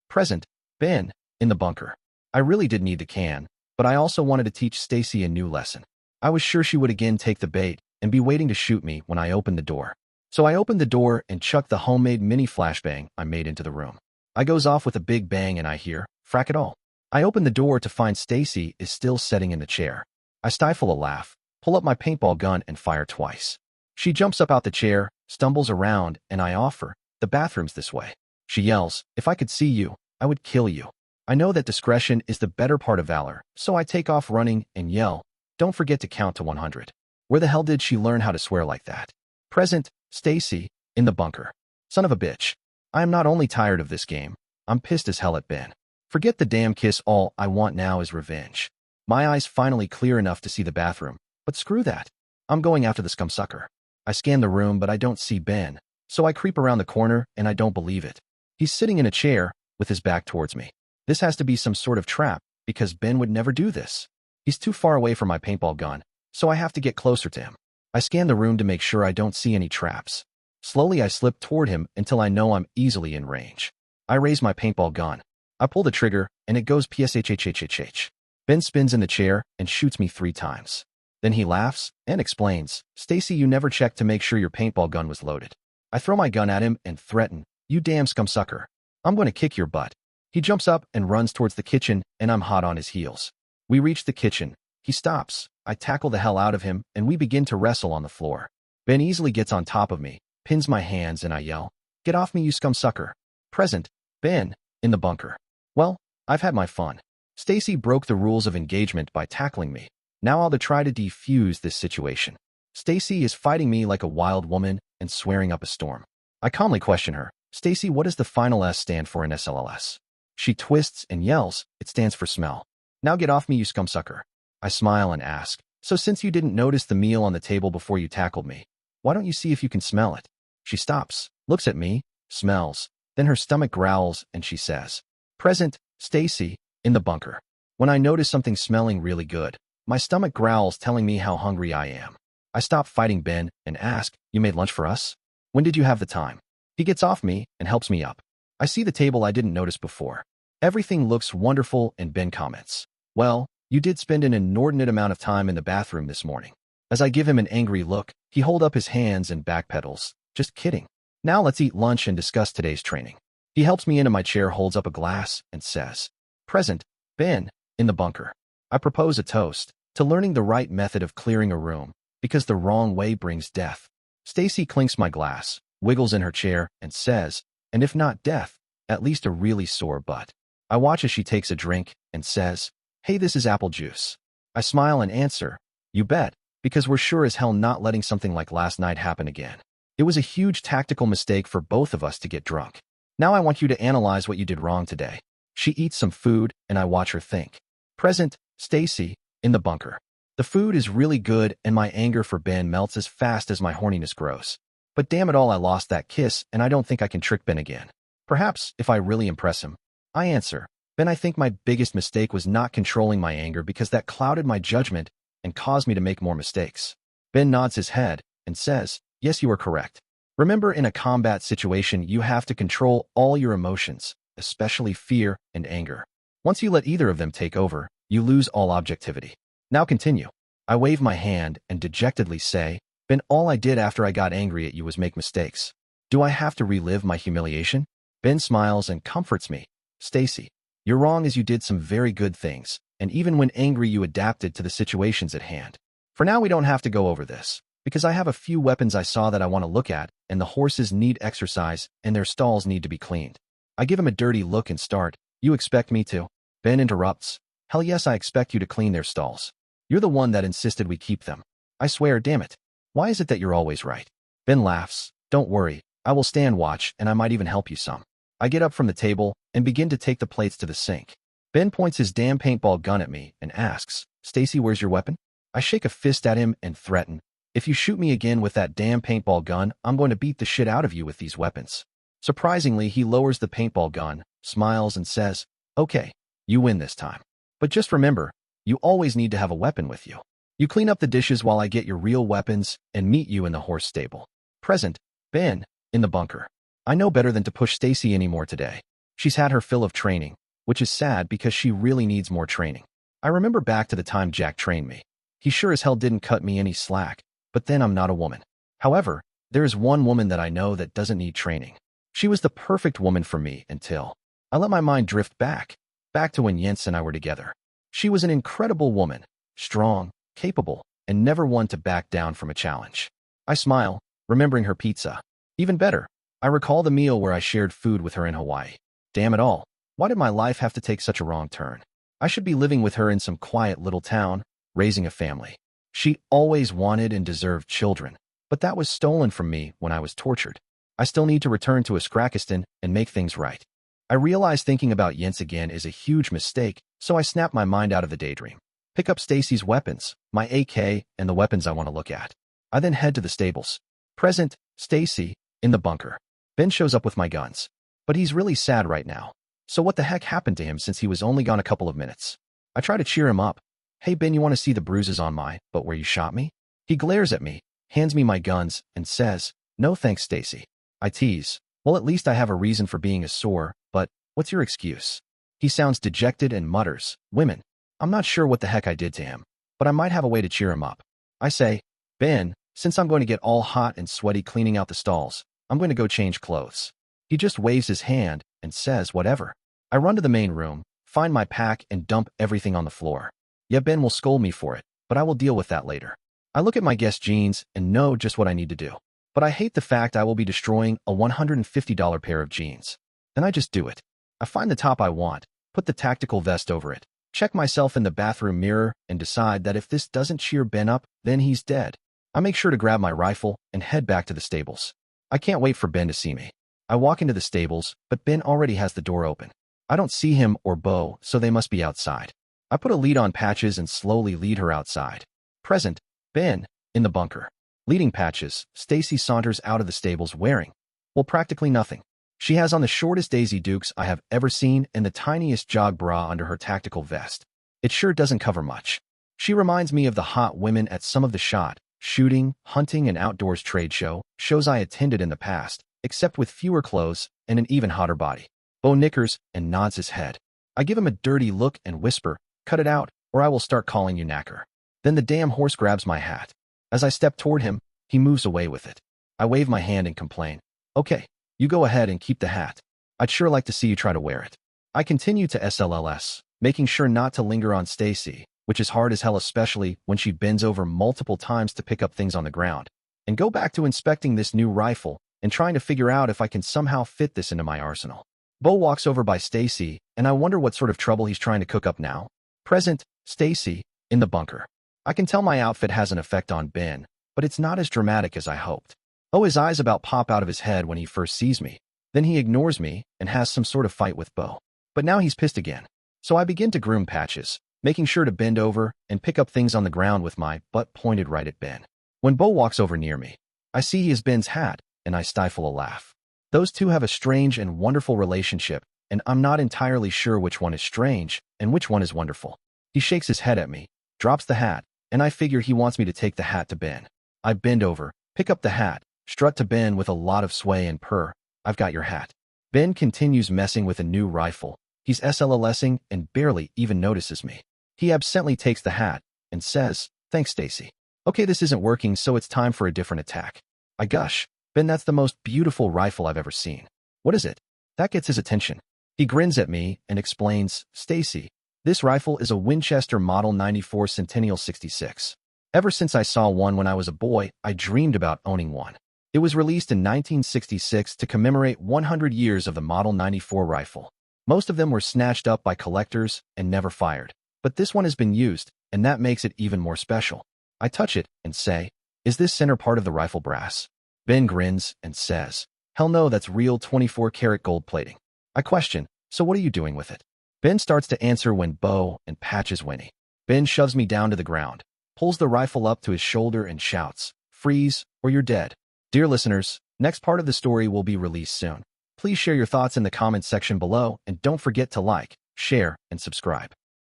S1: Present, Ben, in the bunker. I really did need the can, but but I also wanted to teach Stacy a new lesson. I was sure she would again take the bait and be waiting to shoot me when I opened the door. So I opened the door and chucked the homemade mini flashbang I made into the room. I goes off with a big bang and I hear, frack it all. I open the door to find Stacy is still sitting in the chair. I stifle a laugh, pull up my paintball gun and fire twice. She jumps up out the chair, stumbles around, and I offer, the bathroom's this way. She yells, if I could see you, I would kill you. I know that discretion is the better part of valor, so I take off running and yell, don't forget to count to 100. Where the hell did she learn how to swear like that? Present, Stacy, in the bunker. Son of a bitch. I am not only tired of this game, I'm pissed as hell at Ben. Forget the damn kiss, all I want now is revenge. My eyes finally clear enough to see the bathroom, but screw that. I'm going after the scumsucker. I scan the room but I don't see Ben, so I creep around the corner and I don't believe it. He's sitting in a chair, with his back towards me. This has to be some sort of trap, because Ben would never do this. He's too far away from my paintball gun, so I have to get closer to him. I scan the room to make sure I don't see any traps. Slowly I slip toward him until I know I'm easily in range. I raise my paintball gun. I pull the trigger, and it goes pshhhhh. Ben spins in the chair and shoots me 3 times. Then he laughs and explains, Stacy, you never checked to make sure your paintball gun was loaded. I throw my gun at him and threaten, you damn scumsucker. I'm going to kick your butt. He jumps up and runs towards the kitchen, and I'm hot on his heels. We reach the kitchen. He stops. I tackle the hell out of him, and we begin to wrestle on the floor. Ben easily gets on top of me, pins my hands, and I yell, get off me, you scumsucker. Present, Ben, in the bunker. Well, I've had my fun. Stacy broke the rules of engagement by tackling me. Now I'll try to defuse this situation. Stacy is fighting me like a wild woman and swearing up a storm. I calmly question her, Stacy, what does the final S stand for in SLLS? She twists and yells, it stands for smell. Now get off me, you scumsucker. I smile and ask, so since you didn't notice the meal on the table before you tackled me, why don't you see if you can smell it? She stops, looks at me, smells, then her stomach growls and she says, Present, Stacy, in the bunker. When I notice something smelling really good, my stomach growls telling me how hungry I am. I stop fighting Ben and ask, you made lunch for us? When did you have the time? He gets off me and helps me up. I see the table I didn't notice before. Everything looks wonderful and Ben comments, well, you did spend an inordinate amount of time in the bathroom this morning. As I give him an angry look, he holds up his hands and backpedals. Just kidding. Now let's eat lunch and discuss today's training. He helps me into my chair, holds up a glass, and says, Present, Ben, in the bunker. I propose a toast to learning the right method of clearing a room, because the wrong way brings death. Stacy clinks my glass, wiggles in her chair, and says, and if not death, at least a really sore butt. I watch as she takes a drink and says, hey, this is apple juice. I smile and answer, you bet, because we're sure as hell not letting something like last night happen again. It was a huge tactical mistake for both of us to get drunk. Now I want you to analyze what you did wrong today. She eats some food, and I watch her think. Present, Stacy, in the bunker. The food is really good, and my anger for Ben melts as fast as my horniness grows. But damn it all, I lost that kiss, and I don't think I can trick Ben again. Perhaps, if I really impress him. I answer, Ben, I think my biggest mistake was not controlling my anger because that clouded my judgment and caused me to make more mistakes. Ben nods his head and says, yes, you are correct. Remember, in a combat situation, you have to control all your emotions, especially fear and anger. Once you let either of them take over, you lose all objectivity. Now continue. I wave my hand and dejectedly say, Ben, all I did after I got angry at you was make mistakes. Do I have to relive my humiliation? Ben smiles and comforts me. Stacy, you're wrong, as you did some very good things, and even when angry you adapted to the situations at hand. For now we don't have to go over this, because I have a few weapons I saw that I want to look at, and the horses need exercise, and their stalls need to be cleaned. I give him a dirty look and start, you expect me to? Ben interrupts, hell yes, I expect you to clean their stalls. You're the one that insisted we keep them. I swear, damn it. Why is it that you're always right? Ben laughs, don't worry, I will stand watch, and I might even help you some. I get up from the table and begin to take the plates to the sink. Ben points his damn paintball gun at me and asks, Stacy, where's your weapon? I shake a fist at him and threaten, if you shoot me again with that damn paintball gun, I'm going to beat the shit out of you with these weapons. Surprisingly, he lowers the paintball gun, smiles, and says, okay, you win this time. But just remember, you always need to have a weapon with you. You clean up the dishes while I get your real weapons and meet you in the horse stable. Present, Ben, in the bunker. I know better than to push Stacy anymore today. She's had her fill of training, which is sad because she really needs more training. I remember back to the time Jack trained me. He sure as hell didn't cut me any slack, but then I'm not a woman. However, there is one woman that I know that doesn't need training. She was the perfect woman for me until I let my mind drift back to when Jens and I were together. She was an incredible woman, strong, capable, and never one to back down from a challenge. I smile, remembering her pizza. Even better, I recall the meal where I shared food with her in Hawaii. Damn it all, why did my life have to take such a wrong turn? I should be living with her in some quiet little town, raising a family. She always wanted and deserved children, but that was stolen from me when I was tortured. I still need to return to Askreddit and make things right. I realize thinking about Jens again is a huge mistake, so I snap my mind out of the daydream. Pick up Stacy's weapons, my AK, and the weapons I want to look at. I then head to the stables. Present, Stacy, in the bunker. Ben shows up with my guns. But he's really sad right now. So what the heck happened to him since he was only gone a couple of minutes? I try to cheer him up. Hey Ben, you want to see the bruises on but where you shot me? He glares at me, hands me my guns, and says, no thanks Stacy. I tease, well at least I have a reason for being sore, but what's your excuse? He sounds dejected and mutters, women. I'm not sure what the heck I did to him, but I might have a way to cheer him up. I say, Ben, since I'm going to get all hot and sweaty cleaning out the stalls, I'm going to go change clothes. He just waves his hand and says whatever. I run to the main room, find my pack, and dump everything on the floor. Yeah, Ben will scold me for it, but I will deal with that later. I look at my Guess jeans and know just what I need to do. But I hate the fact I will be destroying a $150 pair of jeans. Then I just do it. I find the top I want, put the tactical vest over it, check myself in the bathroom mirror, and decide that if this doesn't cheer Ben up, then he's dead. I make sure to grab my rifle and head back to the stables. I can't wait for Ben to see me. I walk into the stables, but Ben already has the door open. I don't see him or Bo, so they must be outside. I put a lead on Patches and slowly lead her outside. Present, Ben, in the bunker. Leading Patches, Stacy saunters out of the stables wearing, well, practically nothing. She has on the shortest Daisy Dukes I have ever seen and the tiniest jog bra under her tactical vest. It sure doesn't cover much. She reminds me of the hot women at some of the shooting, hunting, and outdoors trade shows I attended in the past, except with fewer clothes and an even hotter body. Bo nickers and nods his head. I give him a dirty look and whisper, cut it out, or I will start calling you knacker. Then the damn horse grabs my hat. As I step toward him, he moves away with it. I wave my hand and complain. Okay, you go ahead and keep the hat. I'd sure like to see you try to wear it. I continue to SLLS, making sure not to linger on Stacy, which is hard as hell especially when she bends over multiple times to pick up things on the ground, and go back to inspecting this new rifle and trying to figure out if I can somehow fit this into my arsenal. Bo walks over by Stacy, and I wonder what sort of trouble he's trying to cook up now. Present, Stacy, in the bunker. I can tell my outfit has an effect on Ben, but it's not as dramatic as I hoped. Oh, his eyes about pop out of his head when he first sees me. Then he ignores me and has some sort of fight with Bo. But now he's pissed again. So I begin to groom Patches, making sure to bend over and pick up things on the ground with my butt pointed right at Ben. When Bo walks over near me, I see he has Ben's hat, and I stifle a laugh. Those two have a strange and wonderful relationship, and I'm not entirely sure which one is strange and which one is wonderful. He shakes his head at me, drops the hat, and I figure he wants me to take the hat to Ben. I bend over, pick up the hat, strut to Ben with a lot of sway and purr, I've got your hat. Ben continues messing with a new rifle. He's SLLSing and barely even notices me. He absently takes the hat and says, thanks Stacy. Okay, this isn't working, so it's time for a different attack. I gush, Ben, that's the most beautiful rifle I've ever seen. What is it? That gets his attention. He grins at me and explains, Stacy, this rifle is a Winchester Model 94 Centennial 66. Ever since I saw one when I was a boy, I dreamed about owning one. It was released in 1966 to commemorate 100 years of the Model 94 rifle. Most of them were snatched up by collectors and never fired. But this one has been used, and that makes it even more special. I touch it and say, is this center part of the rifle brass? Ben grins and says, hell no, that's real 24-karat gold plating. I question, so what are you doing with it? Ben starts to answer when Bo and Patches whinny. Ben shoves me down to the ground, pulls the rifle up to his shoulder and shouts, freeze, or you're dead. Dear listeners, next part of the story will be released soon. Please share your thoughts in the comments section below, and don't forget to like, share, and subscribe.